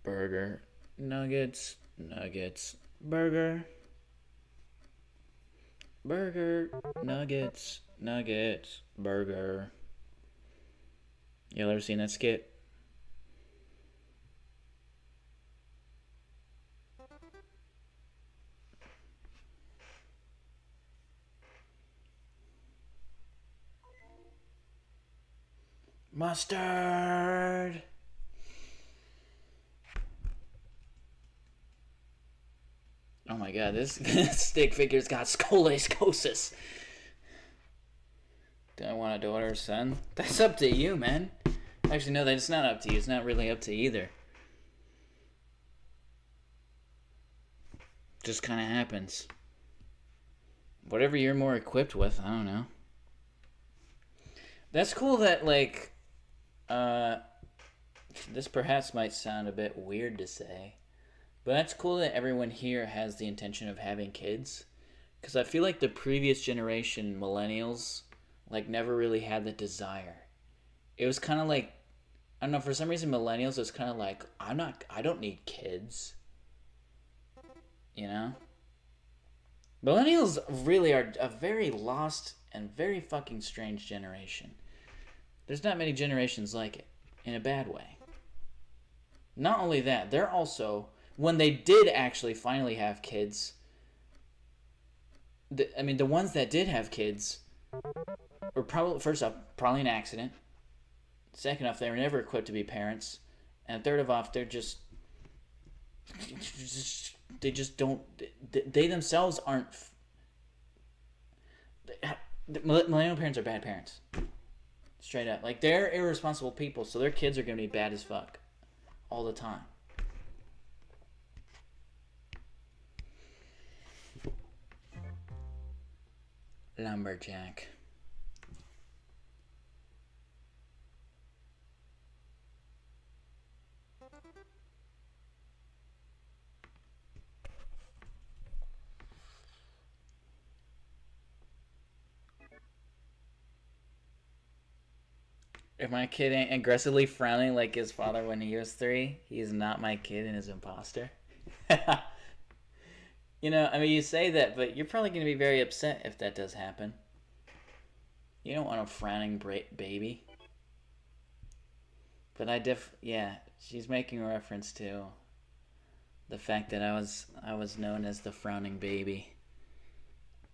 Burger, nuggets, burger, nuggets, burger. Y'all ever seen that skit? Mustard. Oh my god, this stick figure's got scoliosis. Do I want a daughter or son? That's up to you, man. Actually, no, that's not up to you. It's not really up to either. Just kind of happens. Whatever you're more equipped with, I don't know. That's cool that, like, this perhaps might sound a bit weird to say, But that's cool that everyone here has the intention of having kids. Because I feel like the previous generation, millennials, like never really had the desire. It was kind of like, I don't know, for some reason millennials was kind of like, I don't need kids. You know? Millennials really are a very lost and very fucking strange generation. There's not many generations like it, in a bad way. Not only that, they're also, when they did actually finally have kids, the ones that did have kids were probably, first off, probably an accident. Second off, they were never equipped to be parents. And third of off, they're they just don't, they themselves aren't, millennial parents are bad parents. Straight up. Like, they're irresponsible people, so their kids are going to be bad as fuck. All the time. Lumberjack. If my kid ain't aggressively frowning like his father when he was 3, he is not my kid and is an imposter. You know, I mean, you say that, but you're probably going to be very upset if that does happen. You don't want a frowning baby. But yeah, she's making a reference to the fact that I was known as the frowning baby.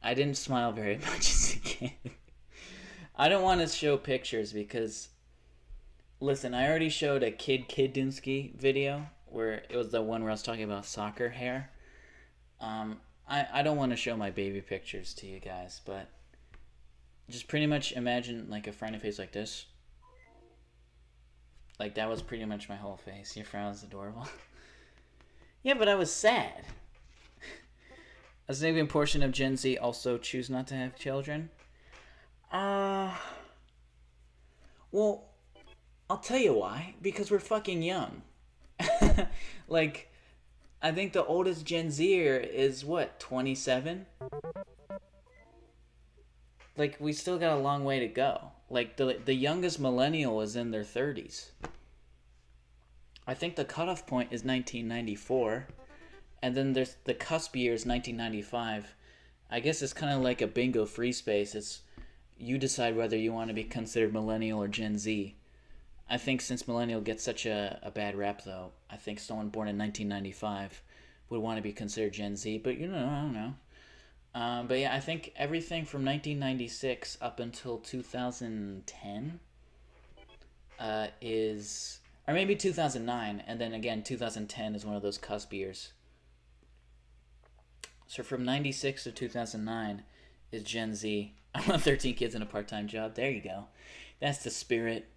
I didn't smile very much as a kid. I don't want to show pictures because, listen, I already showed a kidDoonski video where it was the one where I was talking about soccer hair. I don't want to show my baby pictures to you guys, but just pretty much imagine like a frowny face like this. Like, that was pretty much my whole face. Your frown was adorable. Yeah, but I was sad. A significant portion of Gen Z also choose not to have children. Well, I'll tell you why. Because we're fucking young. Like, I think the oldest Gen Zer is, what, 27? Like, we still got a long way to go. Like, the youngest millennial is in their 30s. I think the cutoff point is 1994. And then there's the cusp year is 1995. I guess it's kind of like a bingo free space. It's, you decide whether you want to be considered millennial or Gen Z. I think since millennial gets such a bad rap, though, I think someone born in 1995 would want to be considered Gen Z. But, you know, I don't know. But yeah, I think everything from 1996 up until 2010 is, or maybe 2009, and then again 2010 is one of those cusp years. So from 96 to 2009 is Gen Z. I want 13 kids and a part-time job. There you go. That's the spirit.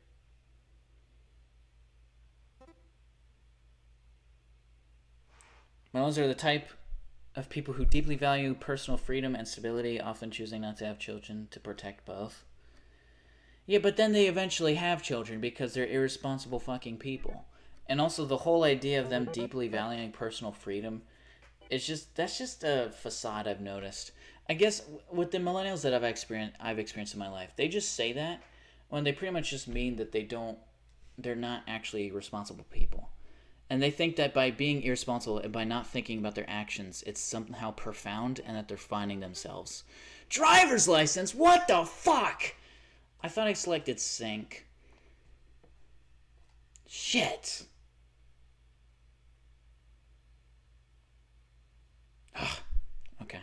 Millennials are the type of people who deeply value personal freedom and stability, often choosing not to have children to protect both. Yeah, but then they eventually have children because they're irresponsible fucking people. And also the whole idea of them deeply valuing personal freedom, that's just a facade I've noticed. I guess with the millennials that I've experienced in my life, they just say that when they pretty much just mean that they're not actually responsible people. And they think that by being irresponsible and by not thinking about their actions, it's somehow profound and that they're finding themselves. Driver's license? What the fuck? I thought I selected sync. Shit. Ugh. Okay.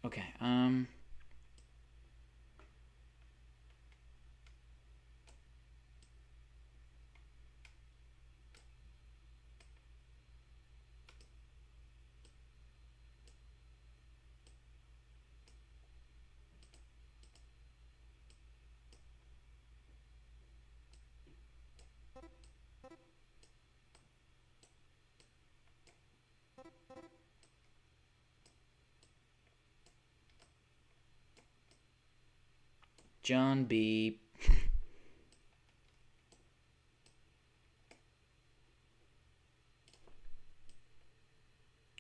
Okay, John B.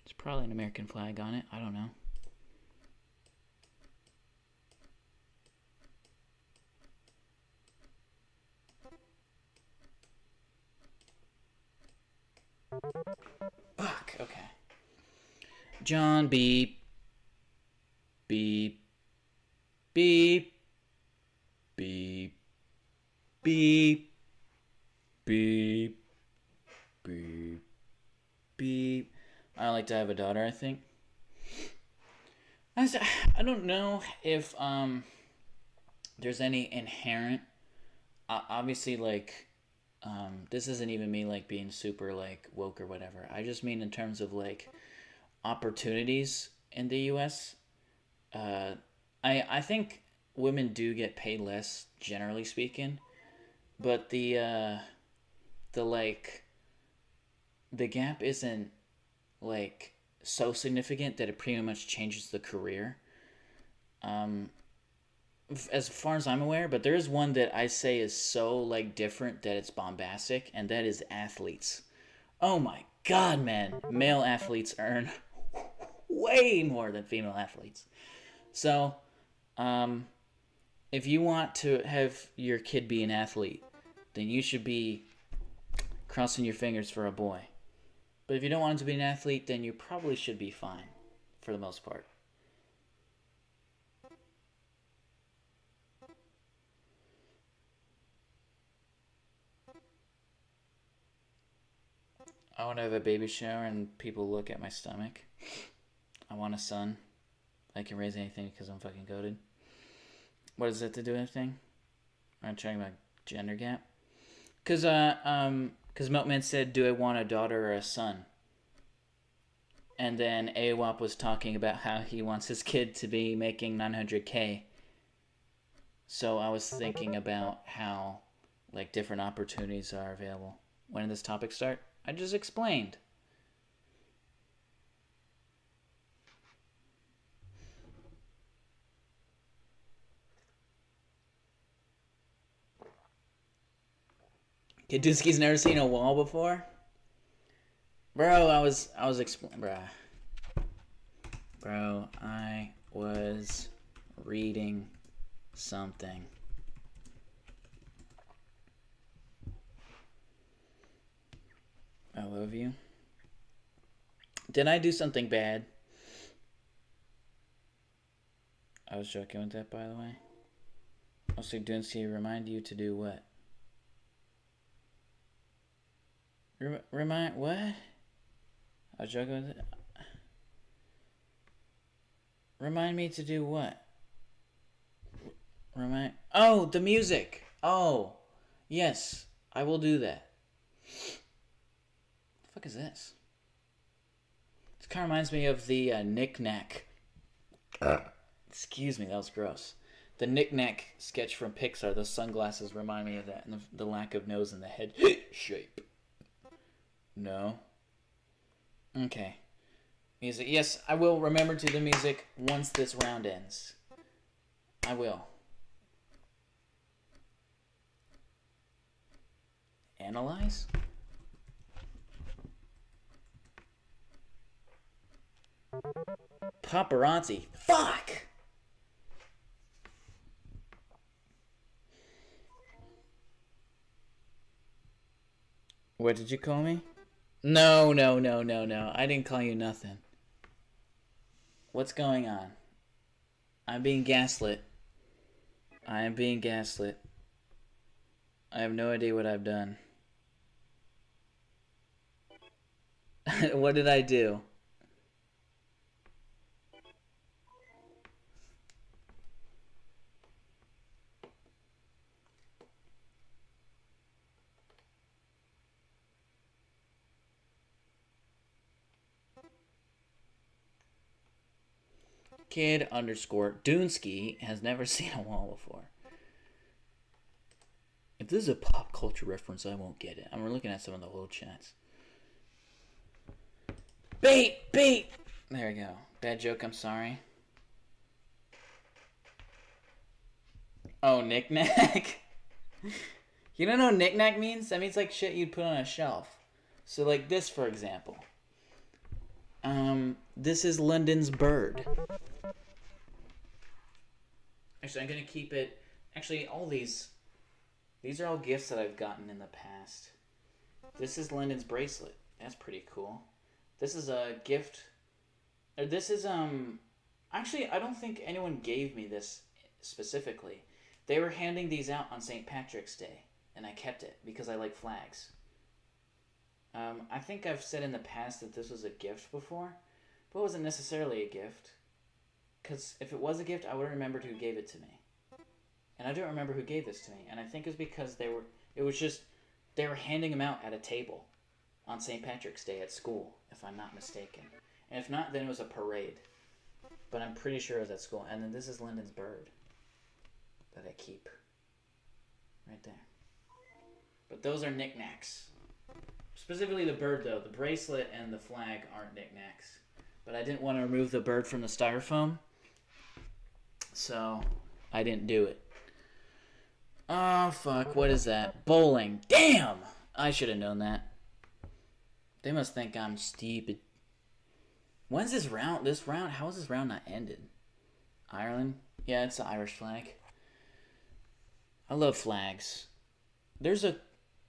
There's probably an American flag on it. I don't know. Fuck, okay. John, beep. Beep. Beep. Beep. Beep. Beep. Beep. Beep. I like to have a daughter, I think. I don't know if there's any inherent, obviously, like, this isn't even me like being super like woke or whatever. I just mean in terms of like opportunities in the U.S. I think women do get paid less, generally speaking, but the like the gap isn't like so significant that it pretty much changes the career. As far as I'm aware, but there is one that I say is so like different that it's bombastic, and that is athletes. Oh my god, man. Male athletes earn way more than female athletes. So, if you want to have your kid be an athlete, then you should be crossing your fingers for a boy. But if you don't want him to be an athlete, then you probably should be fine, for the most part. I want to have a baby shower and people look at my stomach. I want a son. I can raise anything because I'm fucking goated. What does that to do with anything? I'm talking about gender gap. Because Milkman said, do I want a daughter or a son? And then AWAP was talking about how he wants his kid to be making 900K. So I was thinking about how like different opportunities are available. When did this topic start? I just explained. kidDoonski's never seen a wall before? Bro, I was explaining, Bro, I was reading something. I love you. Did I do something bad? I was joking with that, by the way. Also, kidDoonski remind you to do what? Remind what? I was joking with it. Remind me to do what? Oh, the music. Oh, yes, I will do that. What the fuck is this? This kind of reminds me of the Knick-Knack. Excuse me, that was gross. The Knick-Knack sketch from Pixar. Those sunglasses remind me of that, and the lack of nose in the head shape. No. Okay. Music. Yes, I will remember to the music once this round ends. I will. Analyze? Paparazzi. Fuck! What did you call me? No. I didn't call you nothing. What's going on? I'm being gaslit. I am being gaslit. I have no idea what I've done. What did I do? kid_Doonski has never seen a wall before. If this is a pop culture reference, I won't get it. I'm looking at some of the old chats. Bait! There we go. Bad joke, I'm sorry. Oh, knick-knack? You don't know what knick-knack means? That means like shit you'd put on a shelf. So like this, for example. This is London's bird. Actually, I'm gonna keep it. Actually, all these are all gifts that I've gotten in the past. This is London's bracelet. That's pretty cool. This is a gift. Or this is Actually, I don't think anyone gave me this specifically. They were handing these out on St. Patrick's Day, and I kept it because I like flags. I think I've said in the past that this was a gift before, but it wasn't necessarily a gift. Because if it was a gift, I would have remembered who gave it to me. And I don't remember who gave this to me. And I think it was because they were handing them out at a table on St. Patrick's Day at school, if I'm not mistaken. And if not, then it was a parade. But I'm pretty sure it was at school. And then this is Lyndon's bird that I keep. Right there. But those are knickknacks. Specifically the bird, though. The bracelet and the flag aren't knickknacks. But I didn't want to remove the bird from the styrofoam. So I didn't do it. Oh, fuck. What is that? Bowling. Damn! I should have known that. They must think I'm stupid. When's this round? How is this round not ended? Ireland? Yeah, it's the Irish flag. I love flags. No,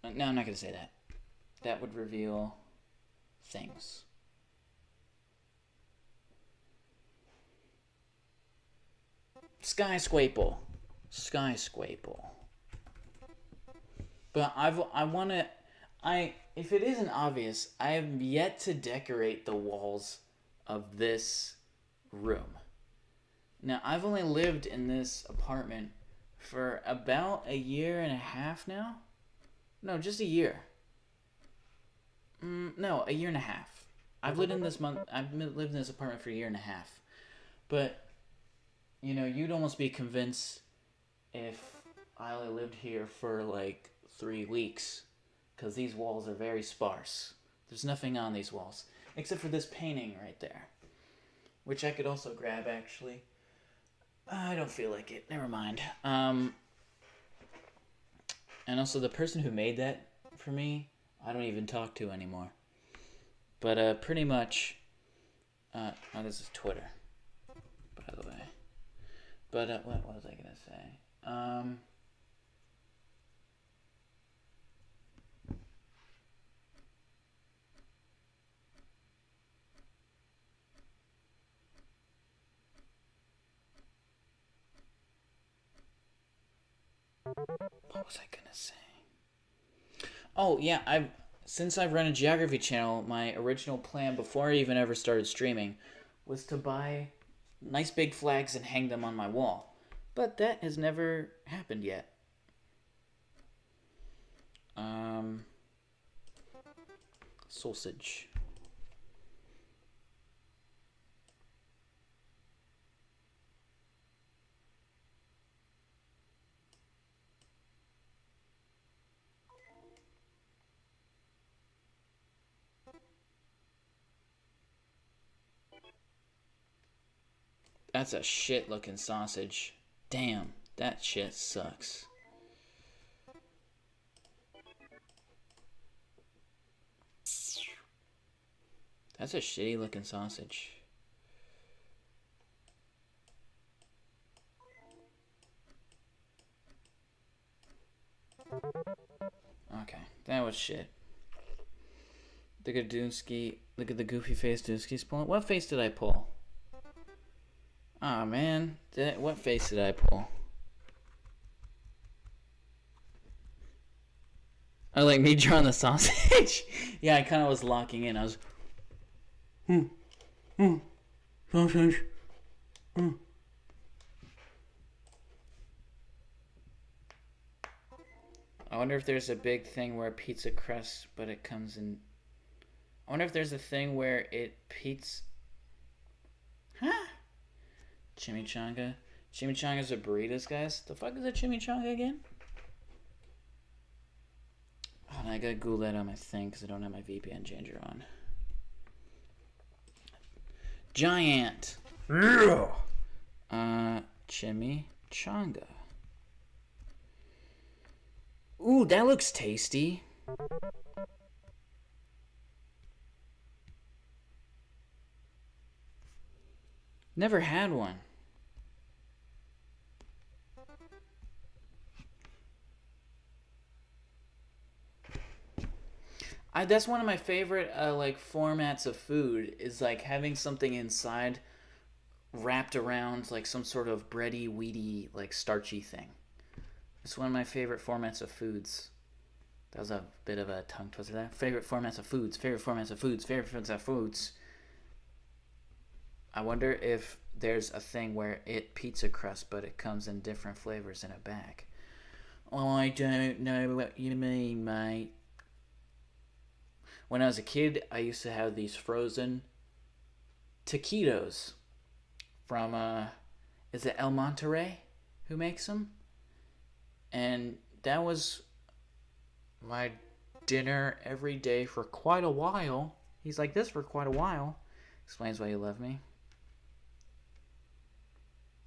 I'm not going to say that. That would reveal things. Skyscraper. But if it isn't obvious, I have yet to decorate the walls of this room. Now, I've only lived in this apartment for about a year and a half now. No, just a year. No, a year and a half. I've lived in this apartment for a year and a half. But, you know, you'd almost be convinced if I only lived here for like 3 weeks, because these walls are very sparse. There's nothing on these walls, except for this painting right there, which I could also grab, actually. I don't feel like it. Never mind. And also, the person who made that for me, I don't even talk to anymore. But pretty much... oh, this is Twitter, by the way. But what was I going to say? What was I gonna say? Oh yeah, since I've run a geography channel, my original plan before I even ever started streaming was to buy nice big flags and hang them on my wall. But that has never happened yet. Sausage. That's a shit looking sausage. Damn, that shit sucks. That's a shitty looking sausage. Okay, that was shit. Look at kidDoonski. Look at the goofy face Doonski's pulling. What face did I pull? Aw, man. What face did I pull? Oh, like me drawing the sausage? Yeah, I kind of was locking in. I was... sausage. I wonder if there's a big thing where pizza crust, but it comes in... I wonder if there's a thing where it Huh? Chimichanga. Chimichangas are burritos, guys. The fuck is a chimichanga again? Oh, and I gotta Google that on my thing because I don't have my VPN changer on. Giant. Chimichanga. Ooh, that looks tasty. Never had one. That's one of my favorite like formats of food is like having something inside wrapped around like some sort of bready, weedy, like starchy thing. It's one of my favorite formats of foods. That was a bit of a tongue twister there. Favorite formats of foods, favorite formats of foods, favorite formats of foods. I wonder if there's a thing where it pizza crust, but it comes in different flavors in a bag. I don't know what you mean, mate. When I was a kid, I used to have these frozen taquitos from, is it El Monterey who makes them? And that was my dinner every day for quite a while. He's like this for quite a while. Explains why you love me.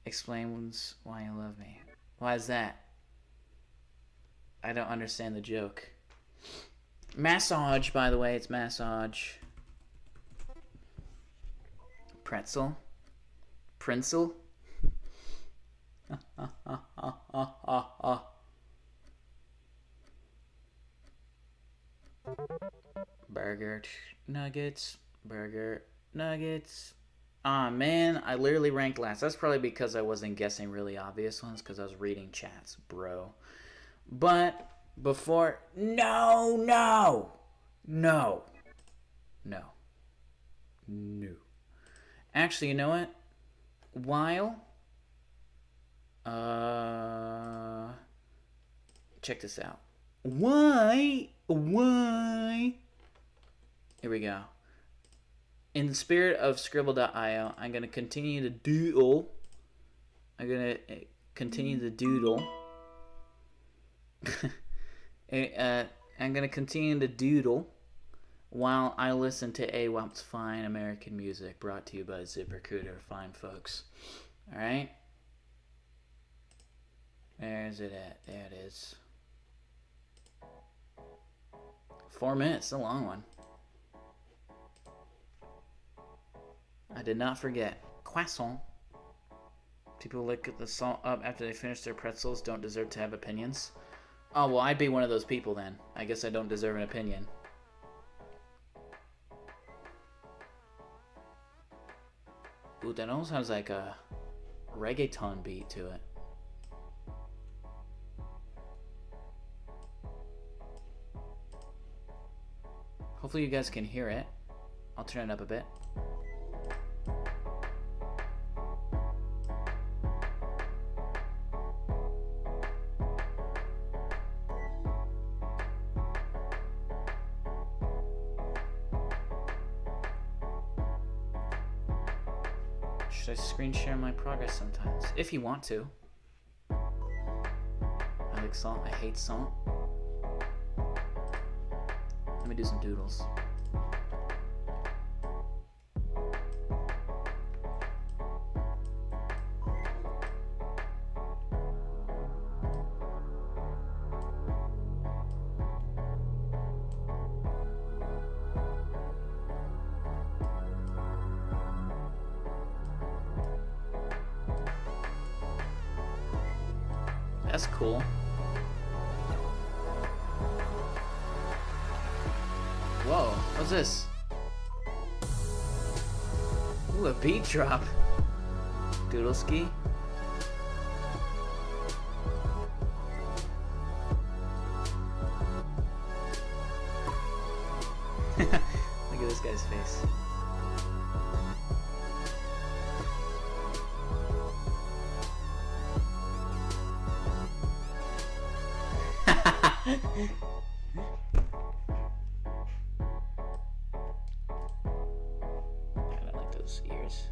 Explains why you love me. Why is that? I don't understand the joke. Massage, by the way, it's massage. Pretzel. Prinzel. Burger nuggets. Burger nuggets. Ah, man, I literally ranked last. That's probably because I wasn't guessing really obvious ones because I was reading chats, bro. But before... No. Actually, you know what? While... check this out. Why? Here we go. In the spirit of Scribble.io, I'm going to continue to doodle. I'm going to continue to doodle. I'm going to continue to doodle while I listen to AWAP's fine American music brought to you by ZipRecruiter. Fine folks. Alright? Where's it at? There it is. 4 minutes, a long one. I did not forget. Croissant. People who lick the salt up after they finish their pretzels don't deserve to have opinions. Oh, well, I'd be one of those people then. I guess I don't deserve an opinion. Ooh, that almost has like a reggaeton beat to it. Hopefully you guys can hear it. I'll turn it up a bit. Should I screen share my progress sometimes? If you want to. I like salt. I hate salt. Let me do some doodles. That's cool. Whoa, what's this? Ooh, a beat drop. kidDoonski. Look at this guy's face. I don't like those ears.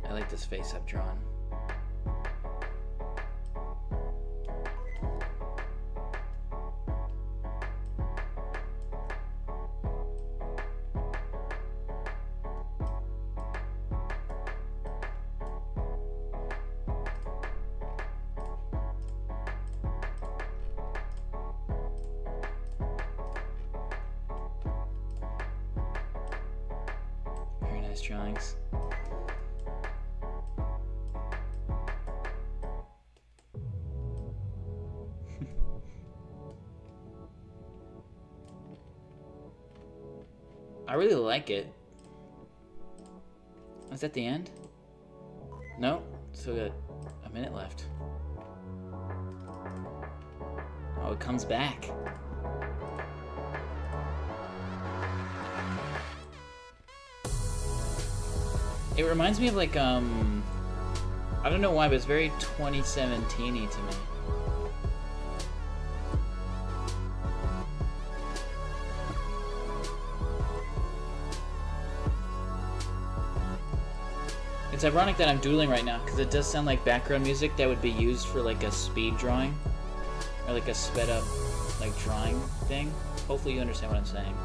I like this face I've drawn. Nice drawings. I really like it. Is that the end? No, still got a minute left. Oh, it comes back. It reminds me of like, I don't know why, but it's very 2017-y to me. It's ironic that I'm doodling right now, because it does sound like background music that would be used for like a speed drawing, or like a sped up, like drawing thing. Hopefully you understand what I'm saying.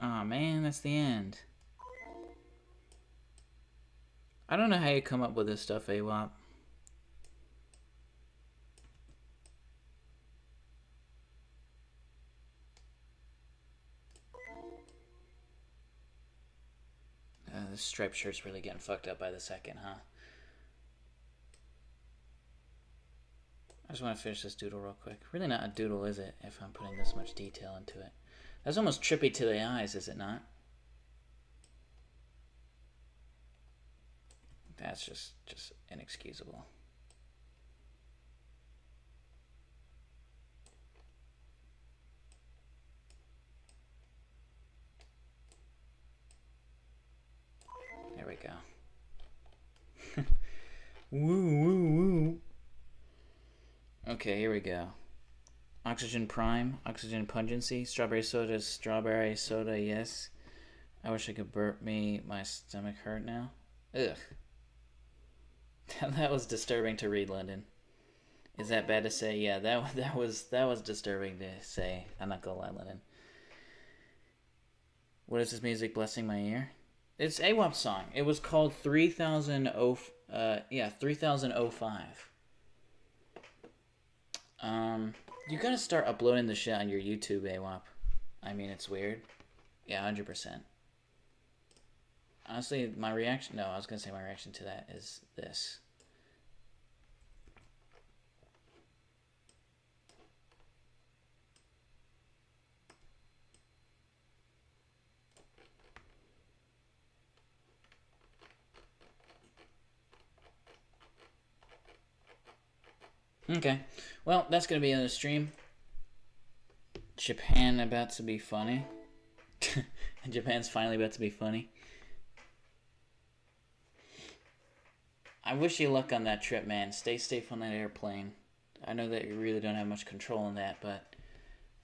Aw, man, that's the end. I don't know how you come up with this stuff, AWOP. This striped shirt's really getting fucked up by the second, huh? I just want to finish this doodle real quick. Really not a doodle, is it, if I'm putting this much detail into it? That's almost trippy to the eyes, is it not? That's just inexcusable. There we go. Woo, woo, woo. Okay, here we go. Oxygen prime, oxygen pungency, strawberry soda, yes. I wish I could burp me, my stomach hurt now. Ugh. That was disturbing to read, London. Is that bad to say? Yeah, that was disturbing to say. I'm not gonna lie, London. What is this music blessing my ear? It's AWOP's song. It was called 3005. You gotta start uploading the shit on your YouTube, AWOP. I mean, it's weird. Yeah, 100%. Honestly, my reaction... No, I was gonna say my reaction to that is this. Okay, well, that's gonna be on the stream. Japan about to be funny. Japan's finally about to be funny. I wish you luck on that trip, man. Stay safe on that airplane. I know that you really don't have much control on that, but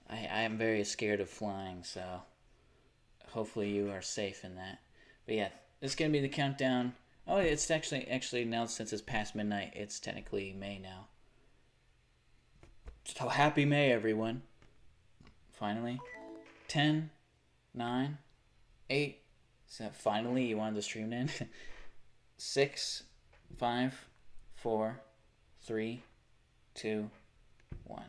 I am very scared of flying, so hopefully you are safe in that. But yeah, this is gonna be the countdown. Oh, it's actually now, since it's past midnight, it's technically May now. So happy May, everyone. Finally. 10, 9, 8. Is that finally you wanted the stream to end? 6, 5, 4, 3, 2, 1.